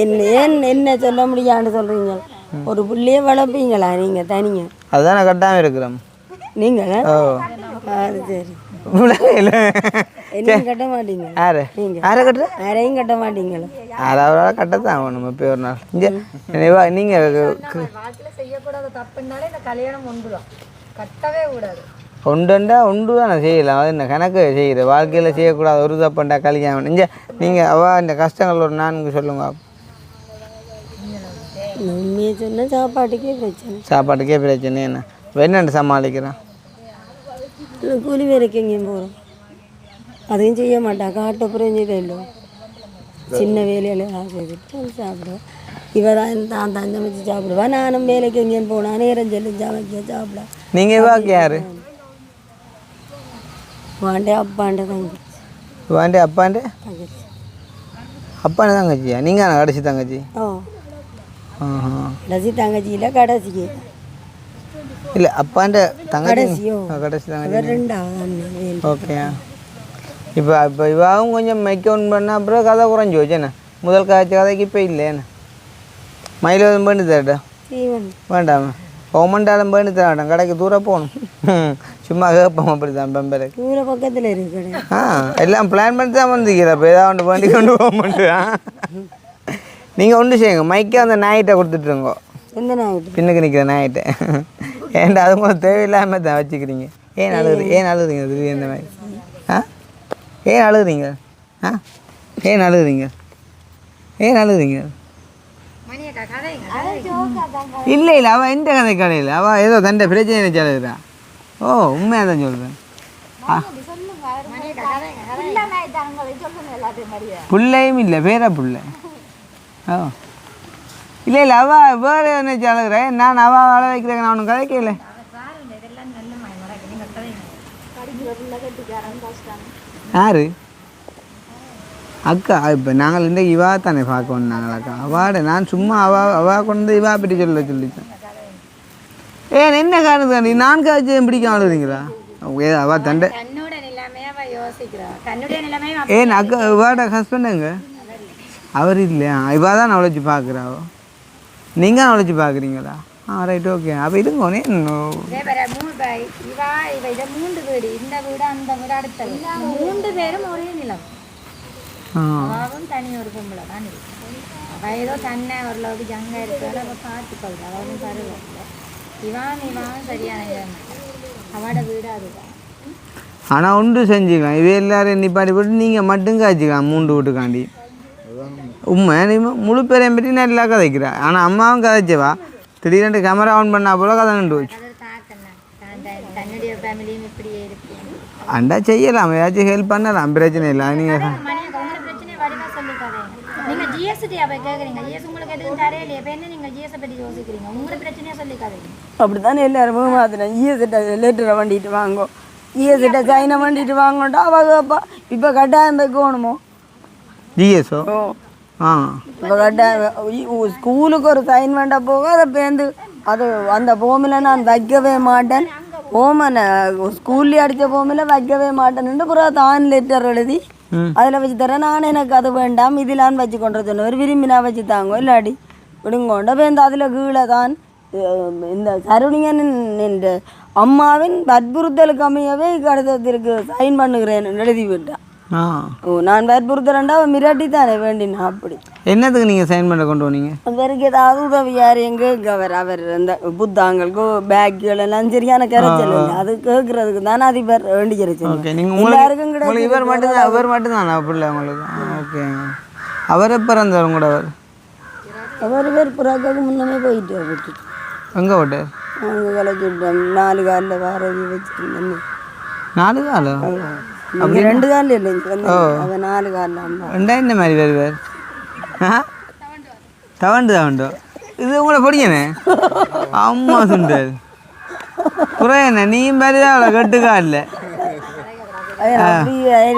இல்லையே என்ன சொல்ல முடியான்னு சொல்றீங்க ஒரு புள்ளையே வளர்ப்பீங்களா நீங்க தனிங்க அதுதான் நான் கட்டாமல் இருக்கிறோம் நீங்கள் ஓ அது சரி என்னையும் கட்ட மாட்டீங்க யாரு யாரை கட்டுற யாரையும் கட்ட மாட்டீங்களா யாராவது கட்டத்தான் ஆகணும் இப்போ ஒரு நாள் இங்கே நீங்கள் செய்யக்கூடாத தப்புனாலே இந்த கல்யாணம் ஒன்றுதான் கட்டவே கூடாது ஒன்றுண்டா ஒன்று தானே செய்யலாம் அது என்ன கணக்கு செய்கிற வாழ்க்கையில் செய்யக்கூடாது ஒரு தப்புண்டா கல்யாணம் இங்கே நீங்கள் இந்த கஷ்டங்கள் ஒரு 4 சொல்லுங்க உண்மையை சொன்னால் சாப்பாட்டுக்கே பிரச்சனை என்ன என்னென்னு சமாளிக்கிறேன் கூலி வேலைக்கு எங்கேயும் போகிறோம் அதையும் செய்ய மாட்டான் காட்டப்புறம் செய்யல சின்ன வேலையில செய்துட்டு சாப்பிடுவோம் இவ தான் சமைச்சு சாப்பிடுவா நானும் வேலைக்கு எங்கேயும் போனால் நேரம் சொல்லி சமைக்க சாப்பிட நீங்கள் இவாக்கு யார் வாண்டே அப்பாண்ட தங்கச்சி வாண்டே அப்பாண்டே தங்கச்சி அப்பாண்ட தங்கச்சியா நீங்கள் கடைசி தங்கச்சி ஓ கடைசி தங்கச்சியில் கடைசிக்கு இல்லை அப்பாண்ட தங்கச்சி கடைசியோ கடைசி தங்கச்சி 2வது ஓகே இப்போ இவாவும் கொஞ்சம் மெக்கவுன் பண்ணால் அப்புறம் கதை குறைஞ்சி வச்சேண்ணே முதல் காய்ச்ச கதைக்கு இப்போ இல்லைண்ணே மயிலும் பண்ணி தரட்டா வேண்டாமா கவர்மெண்டாலும் பண்ணி தர வேண்டாம் கடைக்கு தூரம் போகணும் சும்மா கேட்போம் அப்படி தான் பெம்பருக்கு தூர பக்கத்தில் இருக்கு எல்லாம் பிளான் பண்ணி தான் வந்துக்கிறேன் இப்போ ஏதாவது ஒன்று பண்ணி கொண்டு போக மாட்டேன் நீங்கள் ஒன்று செய்யுங்க மைக்கே அந்த நாயிட்ட கொடுத்துட்ருங்கோ எந்த நாயிட்டு பின்னுக்கு நிற்கிற நாயிட்ட ஏன்டா அது உங்களுக்கு தேவையில்லாமல் தான் வச்சுக்கிறீங்க ஏன் அழுகுறீங்க திடீர்னு மாதிரி ஆ ஏன் அழுகுறீங்க ஆ ஏன் அழுகுறீங்க இல்லை அவள் எந்த கதை கடையில் அவள் ஏதோ தண்டை பிரச்சனை வச்சு அழுகுறா ஓ உண்மையாக தான் சொல்கிறேன் பிள்ளையும் இல்லை பேர பிள்ளை ஓ இல்லை அவள் வேறு என்ன அழுகுறேன் நான் அவள் அழ வைக்கிறேன் நான் ஒன்றும் கதைக்கல யாரு அக்கா இப்போ நாங்கள் இன்றைக்கு இவா தானே பார்க்க வந்தாங்களா அக்கா அவாட நான் சும்மா அவா கொண்டு இவா பற்றி சொல்லிட்டேன். ஏன் என்ன காரணம் நீ நான் காய்ச்சி பிடிக்க ஆளுறீங்களா அவா தண்டை ஏன் அக்கா இவாட ஹஸ்பண்டுங்க அவர் இல்லையா இவா தான் அவளைச்சி பார்க்குறாவோ நீங்கள் அவளைச்சி பார்க்குறீங்களா ரைட் ஓகே அப்போ இதுங்க இன்னும் 3 வீடு இந்த வீடு அந்த வீடு அடுத்த 3 பேரும் ஒரே நிலம் அவன் தனி ஒரு பொம்பளை தான் அவள் ஏதோ தன்னை ஓரளவுக்கு ஜங்கா இருக்கிறத அவள் பார்த்துக்கொள்ளும் அவளும் பருவம் இவான் சரியான அவட வீடு அதுதான். ஆனால் ஒன்று செஞ்சுக்கலாம் இவே எல்லாரும் நிப்பாட்டி போட்டு நீங்கள் மட்டும் காய்ச்சிக்கலாம் 3 வீட்டுக்காண்டி உண்மை நீ முழு பேரையும் பற்றி நல்லா கதைக்கிறா ஆனால் அம்மாவும் கதைச்சவா திடீரென்று கேமரா ஆன் பண்ணா போல கதை நின்று வச்சு அண்டா செய்யலாம் ஏதாச்சும் ஹெல்ப் பண்ணலாம் பிரச்சனை இல்லை நீங்கள் அப்படித்தானே எல்லாரும் மாத்திரம் லெட்டரை வண்டிட்டு வாங்கோ ஜிஎஸ்கிட்ட சைனை வண்டிட்டு வாங்கோண்டா அவப்பா இப்போ கட்டாயம் வைக்கணுமோ ஜிஎஸ்ஓ இப்போ கட்டாயம் ஸ்கூலுக்கு ஒரு சைன் வேண்டா போக அதை பேருந்து அது அந்த போமில் நான் வைக்கவே மாட்டேன் ஓமனை ஸ்கூல்லேயே அடித்த போமில் வைக்கவே மாட்டேன்னு அப்புறம் தான் லெட்டர் எழுதி அதில் வச்சு தரேன் நான் எனக்கு அது வேண்டாம் இதிலான்னு வச்சு கொண்டு சொன்னவர் விரும்பினா வச்சு தாங்கோ இல்லாடி விடுங்கோண்ட பேருந்து அதில் கீழே தான் இந்த சரவணியன் என்ற அம்மாவின் வற்புறுத்தலுக்கு அமையவே கடிதத்திற்கு சைன் பண்ணுகிறேன் எழுதி விட்டான். நான் வற்புறுத்தலண்டா மிராட்டி தானே வேண்டினா அப்படி என்னதுக்கு நீங்கள் சைன் பண்ண கொண்டு போனீங்க அவருக்கு ஏதாவது உதவி யார் எங்கே அவர் அந்த புத்தாங்களுக்கு பேக்குகள் எல்லாம் சரியான கரைச்சல் இல்லை அது கேட்கறதுக்கு தானே அதிபர் வேண்டி கிடைச்சது எல்லாருக்கும் கிடையாது அவர் மட்டும்தானா பிள்ளை உங்களுக்கு ஓகே அவரை பிறந்தவர் கூட அவர் பேர் புறாக்காவுக்கு முன்னமே போயிட்டு விட்டுட்டு எங்கே போட்டார் அங்கே கலைச்சி விட்டோம் 4 காலில் வாரதி வச்சுருந்தேன் 4 காலம் 2 காலில் இல்லை அவன் 4 காலில் என்ன மாதிரி வருவார் தவண்டு இது உங்களை படிக்கணே அம்மா சுண்டார் குறையண்ணே நீயும் பேருதான் அவ்வளோ கட்டுக்கா இல்லை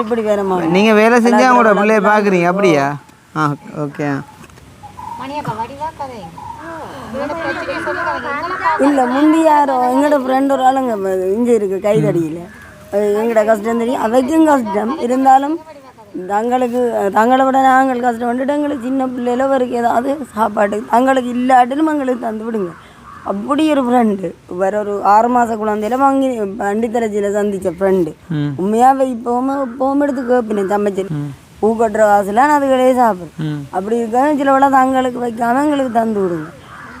இப்படி வேறமா நீங்கள் வேலை செஞ்சா கூட பிள்ளைய பார்க்குறீங்க அப்படியா ஓகே இல்லை முந்தி யாரோ எங்களோட ஃப்ரெண்ட் ஒரு ஆளுங்க இங்கே இருக்கு கைதடியில் எங்களோட கஷ்டம் தெரியும் அவைக்கும் கஷ்டம் இருந்தாலும் தங்களை விட நாங்கள் கஷ்டம் வந்துட்டு எங்களுக்கு சின்ன பிள்ளையில வரைக்கும் ஏதாவது சாப்பாடு தங்களுக்கு இல்லாட்டிலும் எங்களுக்கு தந்து விடுங்க அப்படி ஒரு ஃப்ரெண்டு வேற ஒரு 6 மாத குழந்தையில வாங்கி பண்டித்தரச்சியில் சந்தித்த ஃப்ரெண்டு உண்மையாகவே இப்போவும் எடுத்து கேட்பினேன் சமைச்சு பூ கட்டுற காசுலாம் அதுகளே சாப்பிடும் அப்படி இருக்க சில விட தங்களுக்கு வைக்காம எங்களுக்கு தந்து விடுங்க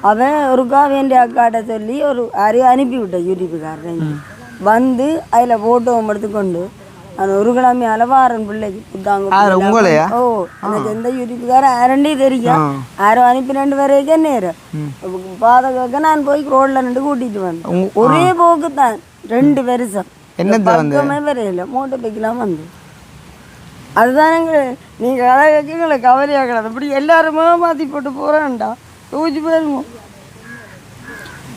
அவன் ஒருக்கா வேண்டிய அக்காட்ட சொல்லி ஒரு யாரையும் அனுப்பி விட்டேன் யூடியூப்புக்காரன் வந்து அதில் ஃபோட்டோவும் எடுத்துக்கொண்டு அந்த ஒரு கிழமை அளவாரன் பிள்ளைக்கு புத்தாங்க எனக்கு எந்த யூடியூப்புக்காரன் யாரண்டே தெரியும் யாரோ அனுப்பி 2 பேருக்கு நேரம் பாதக நான் போய் ரோட்ல நின்று கூட்டிட்டு வந்தேன் ஒரே போக்கு தான் 2 வருஷம் பக்கமே வரையில மோட்டை பைக்கெல்லாம் வந்து அதுதானங்க நீங்கள் கதை கேட்கல கவலையாகலாம் அப்படி எல்லாருமே மாற்றி போட்டு போகிறேன்டா தூச்சி போயிருமோ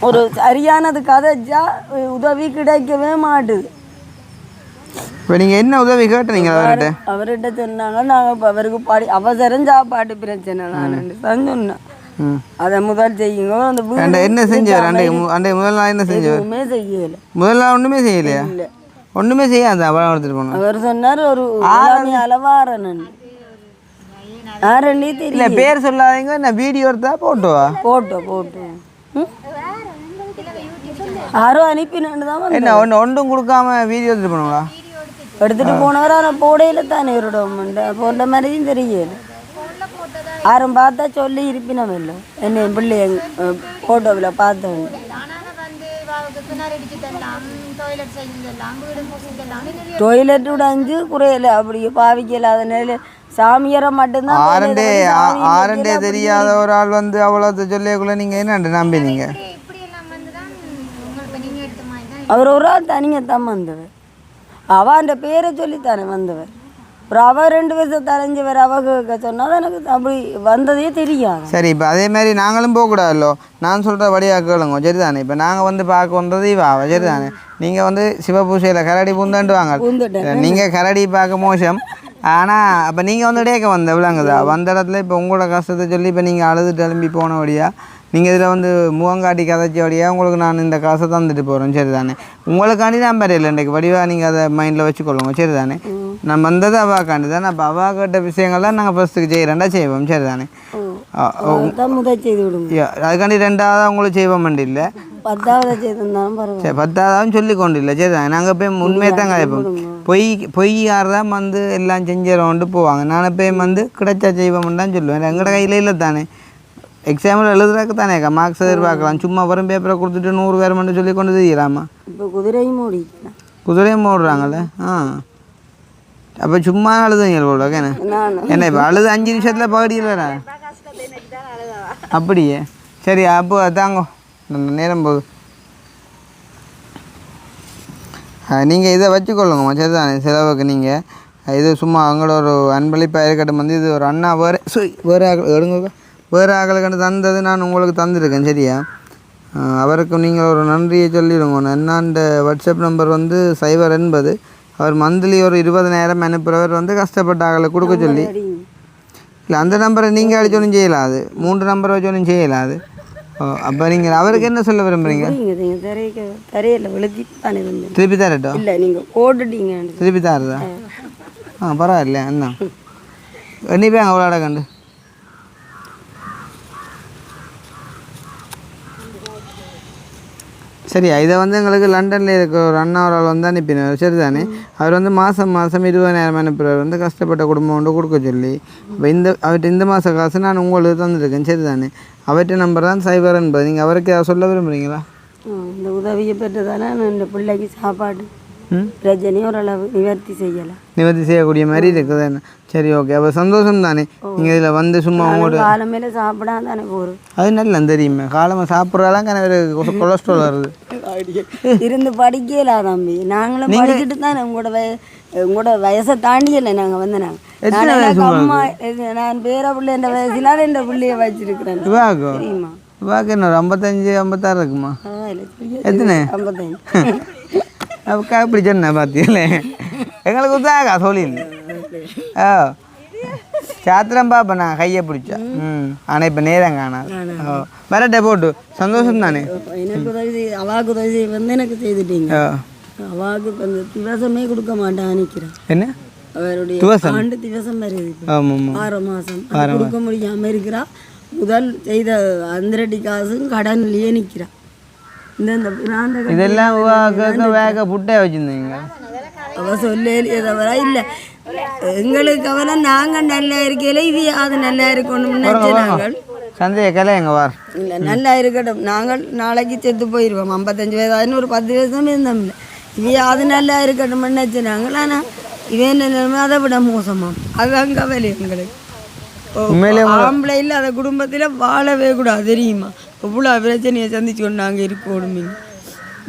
ஒரு சரியானது கதைச்சா உதவி கிடைக்கவே மாட்டுது. இப்போ நீங்கள் என்ன உதவி கேட்டீங்க அவர்கிட்ட சொன்னாங்க நாங்கள் இப்போ அவருக்கு அவசரம் சாப்பாட்டு பிரச்சனை நான் சொன்னேன் அதை முதல் செய்யுங்க அந்த வீடு என்ன செஞ்சார் முதல் நாள் என்ன செஞ்சார் ஒன்றுமே செய்யலை முதல் நாள் ஒன்றுமே செய்யலையா இல்லை ஒன்றுமே செய்யாது அவ்வளோ எடுத்துகிட்டு போனோம் அவர் சொன்னார் ஒரு அளவாரன் யாருன்னே தெரியல பேர் சொல்லாதீங்க நான் வீடியோ எடுத்தா போட்டோ யாரோ அனுப்பினான்னு தான் என்ன ஒன்றும் கொடுக்காம வீடியோ எடுத்துட்டு போனோங்களா எடுத்துட்டு போனவர் ஆனால் போடையில தானே இவரோட போட்ட மாதிரியும் தெரியல யாரும் பார்த்தா சொல்லி இருப்பினம் இல்லை என்ன பிள்ளை போட்டோவில் பார்த்தேன் டொய்லெட் உடைஞ்சு குறையல அப்படி பாவிக்கல அதனால சாமியாரை மட்டும்தான் ஆரண்டே தெரியாத ஒரு ஆள் வந்து அவ்வளோ சொல்லியக்குள்ள நீங்கள் என்ன நம்பினீங்க அவர் ஒரு ஆள் தனியாக தான் வந்தவர் அவன் பேரை சொல்லித்தானே வந்தவர் அப்புறம் அவள் 2 வருஷம் தலைஞ்சு வர அவ சொன்னால் எனக்கு அப்படி வந்ததே தெரியாது. சரி இப்போ அதே மாதிரி நாங்களும் போகக்கூடாதோ, நான் சொல்கிற வழியாக கேளுங்க சரிதானே. இப்போ நாங்கள் வந்து பார்க்க வந்தது இவாவ சரிதானே. நீங்கள் வந்து சிவபூசையில் கரடி பூந்தாண்டு வாங்க, நீங்கள் கரடி பார்க்க மோசம். ஆனால் அப்போ நீங்கள் வந்து இடையக்க வந்த விளங்குதா வந்த இடத்துல இப்போ உங்களோட கஷ்டத்தை சொல்லி இப்போ நீங்கள் அழுதுட்டு எழும்பி போனபடியா நீங்கள் இதில் வந்து முகங்காட்டி கதைச்சபடியாக உங்களுக்கு நான் இந்த காசை தந்துட்டு போகிறோம் சரிதானே. உங்களுக்காண்டி தான் இல்லை இன்றைக்கு வடிவாக நீங்கள் அதை மைண்டில் வச்சுக்கொள்ளுங்க சரிதானே. நான் வந்தது அவாக்காண்டி தான். அப்போ அவா கேட்ட விஷயங்கள் தான் நாங்கள் ஃபஸ்ட்டுக்கு செய்கிறேன்டா செய்வோம் சரிதானே. முதல் செய்து விடுங்க, அதுக்காண்டி 2வது உங்களுக்கு செய்வோம் இல்லை 10வது செய்திருந்தாலும் பரவாயில்ல. சரி 10வது சொல்லி கொண்டு இல்லை சரிதானே. நாங்கள் போய் உண்மையை தான் கதைப்போம். பொய்யார் தான் வந்து எல்லாம் செஞ்சிடோன்ட்டு போவாங்க. நான் போய் வந்து கிடைச்சா செய்வோம்னு தான் சொல்லுவேன். எங்களோட கையில் இல்லை தானே. எக்ஸாம்பிள் எழுதுறதுக்கு தானேக்கா மார்க்ஸ் எதிர்பார்க்கலாம். சும்மா வரும் பேப்பரை கொடுத்துட்டு 100 பேர் மட்டும் சொல்லி கொண்டு தெரியலாமா. இப்போ குதிரையும் ஓடுறாங்கல்ல. அப்போ சும்மா அழுதுங்க போல என்ன இப்போ அழுது 5 நிமிஷத்தில் பகுதியில் வரா அப்படியே. சரி அப்போ தாங்க நேரம் போகுது. நீங்கள் இதை வச்சுக்கொள்ளுங்கம்மா சரிதானே. செலவுக்கு நீங்கள் இது சும்மா அவங்களோட ஒரு அன்பளிப்பாக இருக்கட்டும். வந்து இது ஒரு அண்ணா வேறு எடுங்க வேறு ஆக்களுக்கு தந்தது நான் உங்களுக்கு தந்துருக்கேன் சரியா. அவருக்கு நீங்கள் ஒரு நன்றியை சொல்லிடுங்க. என்னாண்ட வாட்ஸ்அப் நம்பர் வந்து 080. அவர் மந்த்லி ஒரு 20,000 அனுப்புகிறவர் வந்து கஷ்டப்பட்ட ஆக்களை கொடுக்க சொல்லி. இல்லை அந்த நம்பரை நீங்கள் அடிச்சோன்னு செய்யலாது, 3 நம்பர் வச்சோன்னு செய்யலாது. அப்போ நீங்கள் அவருக்கு என்ன சொல்ல விரும்புகிறீங்க? திருப்பி தரட்டும் இல்லை நீங்கள் போட்டுட்டீங்க திருப்பி தரதா? பரவாயில்ல என்ன எண்ணிப்பேங்க அவ்வளோ கண்டு. சரியா இதை வந்து எங்களுக்கு லண்டனில் இருக்க ஒரு அண்ணா ஒரு ஆள் வந்து அனுப்பினார் சரிதானே. அவர் வந்து மாதம் 20,000 அனுப்புகிறவர் வந்து கஷ்டப்பட்ட குடும்பம் ஒன்று கொடுக்க சொல்லி. இப்போ அவர்கிட்ட இந்த மாத காசு நான் உங்களுக்கு தந்துருக்கேன் சரிதானே. அவர்கிட்ட நம்பர் தான் 080. நீங்கள் அவருக்கு சொல்ல விரும்புகிறீங்களா? இந்த உதவியை பெற்றதானே இந்த பிள்ளைக்கு சாப்பாடு பிரச்சனையும் ஓரளவு நிவர்த்தி செய்யக்கூடிய மாதிரி இருக்குது என்ன. சரி ஓகே அப்போ சந்தோஷம் தானே. நீங்கள் இதில் வந்து சும்மா உங்களோட காலமையில சாப்பிடாம தானே போகிறோம். அது நல்லா தெரியுமே காலமாக சாப்பிட்றதெல்லாம் எனக்கு கொலஸ்ட்ரால் வருது இருந்து படிக்கல தம்பி. நாங்களும் படிச்சுட்டு தான் உங்களோட வயசை தாண்டியலை நாங்கள் வந்து அம்மா நான் பேர பிள்ளை என்ற வயசுலாம் என்ற பிள்ளைய வச்சிருக்கிறேன். தெரியுமா இவாக்கு என்ன ஒரு 55-56 இருக்குமா? எத்தனை 55 அப்போ இப்படி சொன்ன பார்த்தீங்களே எங்களுக்கு உதாகா சொல்லில் சாத்திரம் பாப்பா நான் கையை பிடிச்சா. ஆனால் இப்போ நேரம் காணாது. வரட்டே போட்டு சந்தோஷம் தானே. எனக்கு உதவி அவாவுக்கு உதவி வந்து எனக்கு செய்துட்டீங்க. அவாவுக்கு அந்த திவசமே கொடுக்க மாட்டான் நினைக்கிறேன். என்ன அவருடைய ஆண்டு திவசம் வருது 6 மாதம் கொடுக்க முடியாமல் இருக்கிறா. முதல் செய்த அந்தரடி காசும் கடன்லேயே நிற்கிறான். இதெல்லாம் வேக புட்டே வச்சுருந்தீங்க அவ சொல்லியே தவிர இல்லை எங்களுக்கு அவனை நாங்கள் நல்லா இருக்கையில இது அது நல்லா இருக்கணும்னு நினச்சி நாங்கள் சந்தைய கலை எங்க வார் இல்லை நல்லா இருக்கட்டும். நாங்கள் நாளைக்கு செத்து போயிடுவோம். 55 வயதாயின்னு ஒரு 10 வருஷம் இருந்தோம். இல்லை இது அது நல்லா இருக்கட்டும்னு நினச்சி நாங்கள். ஆனால் இதே நிலைமை அதை விட மோசமாம். அதுதான் கவலை எங்களுக்கு. ஆம்பளை இல்லாத குடும்பத்தில் வாழவே கூடாது தெரியுமா. இவ்வளோ பிரச்சனையை சந்திச்சு கொண்டு நாங்கள் இருக்கணும்.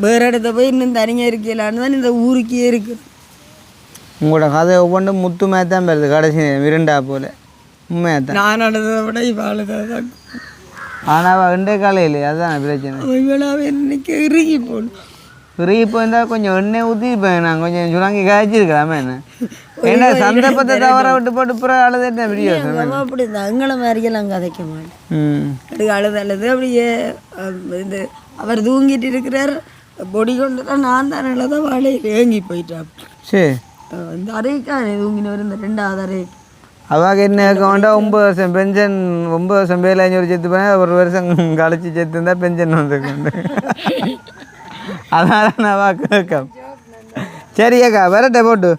வேறு இடத்த போய் இன்னும் தனியாக இருக்கலான்னு தான் இந்த ஊருக்கே இருக்கு. உங்களோட கதை ஒவ்வொன்று முத்து மேத்தான் வருது கடைசி விருண்டா போல உண்மையாத்தான். நான் அழுததை விட இவாளுதான். ஆனால் ரெண்டே காலையில் அதுதான் பிரச்சனை. இவளாவே இன்னைக்கு இறுகி போகணும். இறுகி போயிருந்தால் கொஞ்சம் எண்ணெய் ஊற்றி நான் கொஞ்சம் சுரங்கி காய்ச்சிருக்கலாமே. என்ன சந்தர்ப்பத்தை தவற விட்டு போட்டு புறம் அழுதுட்டு அப்படி எங்களை மாதிரியெல்லாம் கதைக்க மாட்டேன். அழுது அப்படியே இது அவர் தூங்கிட்டு இருக்கிறார். பொடி கொண்டு தான் நான் தான் தான் வாழையில் ஏங்கி போயிட்டான். சரி இந்த அறைக்கானே தூங்கினவர் இந்த 2வது அறை. அவாக என்ன வேண்டாம் 9 வருஷம் பென்ஷன் 9 வருஷம் வேலை 5 செத்து போனேன். 1 வருஷம் கழிச்சு செத்து இருந்தால் பென்ஷன் வந்துருக்கு. அதனால நான் அவா கேட்க. சரி அக்கா வரட்டே போட்டு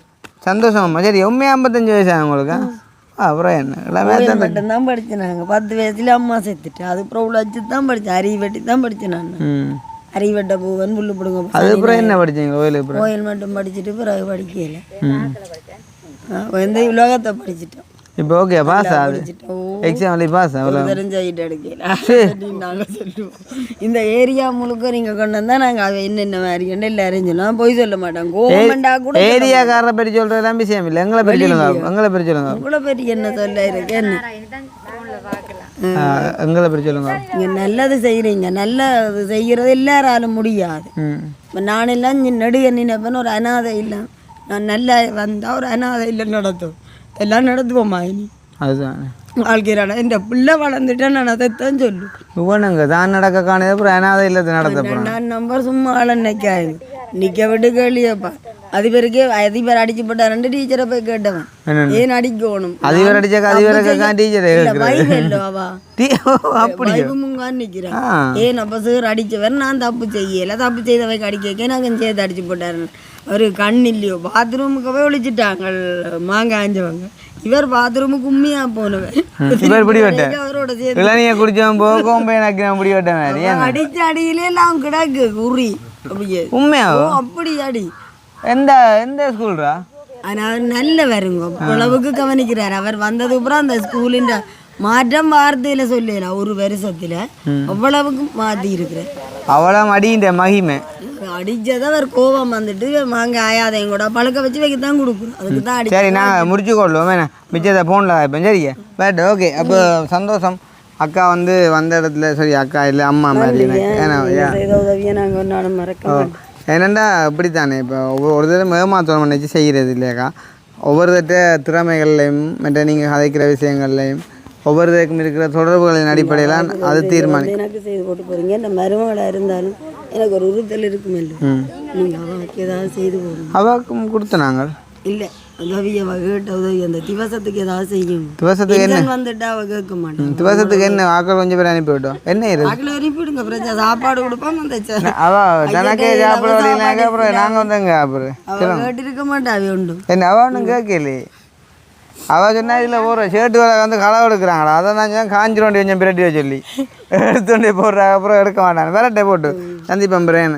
சந்தோஷமா. சரி உண்மையாக 55 வயசு உங்களுக்கு. அப்புறம் என்ன எல்லாமே தான் படித்தேன். நாங்கள் 10 வயசுல அம்மா செத்துட்டு அதுக்கப்புறம் இவ்வளோ வச்சு தான் படித்தேன். அரி வெட்டி தான் படித்தேன். நான் அரி வெட்ட போவேன் புல்லு பிடுங்க. அதுக்கப்புறம் என்ன படித்தீங்க? கோயில் மட்டும் படிச்சுட்டு பிறகு படிக்கல. எந்த உலகத்தை படிச்சுட்டோம். இப்போ ஓகே பாஸ் ஆகுது எக்ஸாம்ல பாஸ் அவ்வளோ தெரிஞ்சாயிட்டு எடுக்கல நாங்கள் சொல்லுவோம் இந்த ஏரியா முழுக்க நீங்கள் கொண்டு வந்தால் நாங்கள் அதை என்னென்ன மாதிரி எல்லாரும் சொல்லலாம் போய் சொல்ல மாட்டோம் கவர்மெண்டா கூட ஏரியாக்காரரை பற்றி சொல்கிறதெல்லாம் விஷயம் இல்லை எங்களை பற்றி சொல்லுங்க எங்களை பற்றி சொல்லுங்க உங்களை பற்றி என்ன சொல்ல இருக்கு என்ன எங்களை பற்றி சொல்லுங்க நீங்கள் நல்லது செய்கிறீங்க நல்லது செய்கிறது எல்லாராலும் முடியாது இப்போ நானெல்லாம் நடுக நினைப்பேன்னு ஒரு அனாதை இல்லை நான் நல்லா வந்தால் ஒரு அனாதை இல்லை நடத்தும் எல்லாம் நடத்துவோம்மா இனி அதுதான் வாழ்க்கையில இந்த பிள்ளை வளர்ந்துட்டேன் நான் அதைத்தான் சொல்லுவேன் இவனுங்க தான் நடக்க காணது அப்புறம் அனாதை இல்லத்தை நடத்த நான் நம்பர் சும்மா ஆள நிற்காது நிற்க விட்டு கேள்வியப்பா அதிபருக்கே அதிபர் அடிச்சு போட்டாரு டீச்சரை போய் கேட்டவன் ஏன் அடிக்கணும் அதிபர் அடிச்சாக்க அதிபருக்கா டீச்சர் வைவா அப்படி நிக்கிறேன் ஏன் அப்ப சார் அடிச்சவர் நான் தப்பு செய்யல தப்பு செய்தவைக்கு அடிக்க நாங்கள் சேர்த்து அடிச்சு போட்டாரு ஒரு கண் இல்லையோ பாத்ரூமுக்கு போய் ஒழிச்சிட்டாங்க மாங்காஞ்சவங்க இவர் பாத்ரூமுக்கு உண்மையா போனவர் இவர் பிடி வெட்டேன் அவரோட சேர்த்து குடிச்சவன் போக கோம்பையனாக்கி பிடி வெட்டேன் அடிச்ச அடியிலே எல்லாம் கிடக்கு உரி உண்மையாவும் அப்படி அடி எந்த எந்த ஸ்கூல்ரா ஆனால் நல்ல வருங்க அளவுக்கு கவனிக்கிறார் அவர் வந்தது அப்புறம் அந்த ஸ்கூலின் மாற்றம் வார்த்தையில சொல்லல ஒரு வருஷத்துல அவ்வளவுக்கு மாத்தி இருக்கிறேன் அவ்வளோ அடின்ற மகிமை அடிச்சதை அவர் கோபம் வந்துட்டு வாங்க ஆயாதையும் கூட பழக்க வச்சு வைக்கத்தான் கொடுக்கணும் அதுக்கு தான் அடி சரி நான் முடிச்சு கொள்ளுவோம் வேணா மிச்சத்தை ஃபோனில் இப்போ சரியா பட் ஓகே அப்போ சந்தோஷம் அக்கா வந்து வந்த இடத்துல சரி அக்கா இல்லை அம்மா மாதிரி உதவியை நாங்கள் ஒரு நாளும் மறக்க என்னென்னா இப்படித்தானே இப்போ ஒரு தடவை ஏமாத்தோம் நினச்சி செய்கிறது இல்லையாக்கா ஒவ்வொருத்த திறமைகள்லையும் மற்ற நீங்கள் கதைக்கிற விஷயங்கள்லையும் ஒவ்வொருத்தருக்கும் இருக்கிற தொடர்புகளின் அடிப்படையில் அது தீர்மானம் எனக்கு செய்து போட்டு போகிறீங்க இந்த மருமகளாக இருந்தாலும் எனக்கு ஒரு உறுத்தல் இருக்குமில்ல நீங்கள் அவளுக்கு ஏதாவது செய்து போடுங்க அவாக்கும் கொடுத்த நாங்கள் இல்லை உதவியை கேட்ட உதவி அந்த திவசத்துக்கு ஏதாவது செய்யும் திவசத்துக்கு என்ன வந்துட்டா அவ கேட்க மாட்டேன் திவசத்துக்கு என்ன ஆக்கள் கொஞ்சம் பேர் அனுப்பி விட்டோம் என்ன இது ஆக்களை அனுப்பிவிடுங்க பிரச்சனை சாப்பாடு கொடுப்போம் அந்த அவ தனக்கே சாப்பிட வரலனாக்க அப்புறம் நாங்கள் வந்தோங்க அப்புறம் அவள் கேட்டிருக்க மாட்டா அவ உண்டு என்ன அவ ஒன்றும் கேட்கலையே அவள் சொன்னா இதில் போடுற ஷர்ட்டு வேலை வந்து களை எடுக்கிறாங்களா அதை நான் சொன்னால் காஞ்சிரோண்டி கொஞ்சம் பிரட்டியை சொல்லி எடுத்துட்டு போடுறாங்க அப்புறம் எடுக்க மாட்டாங்க விரட்டை போட்டு சந்திப்பம்புறேன்னு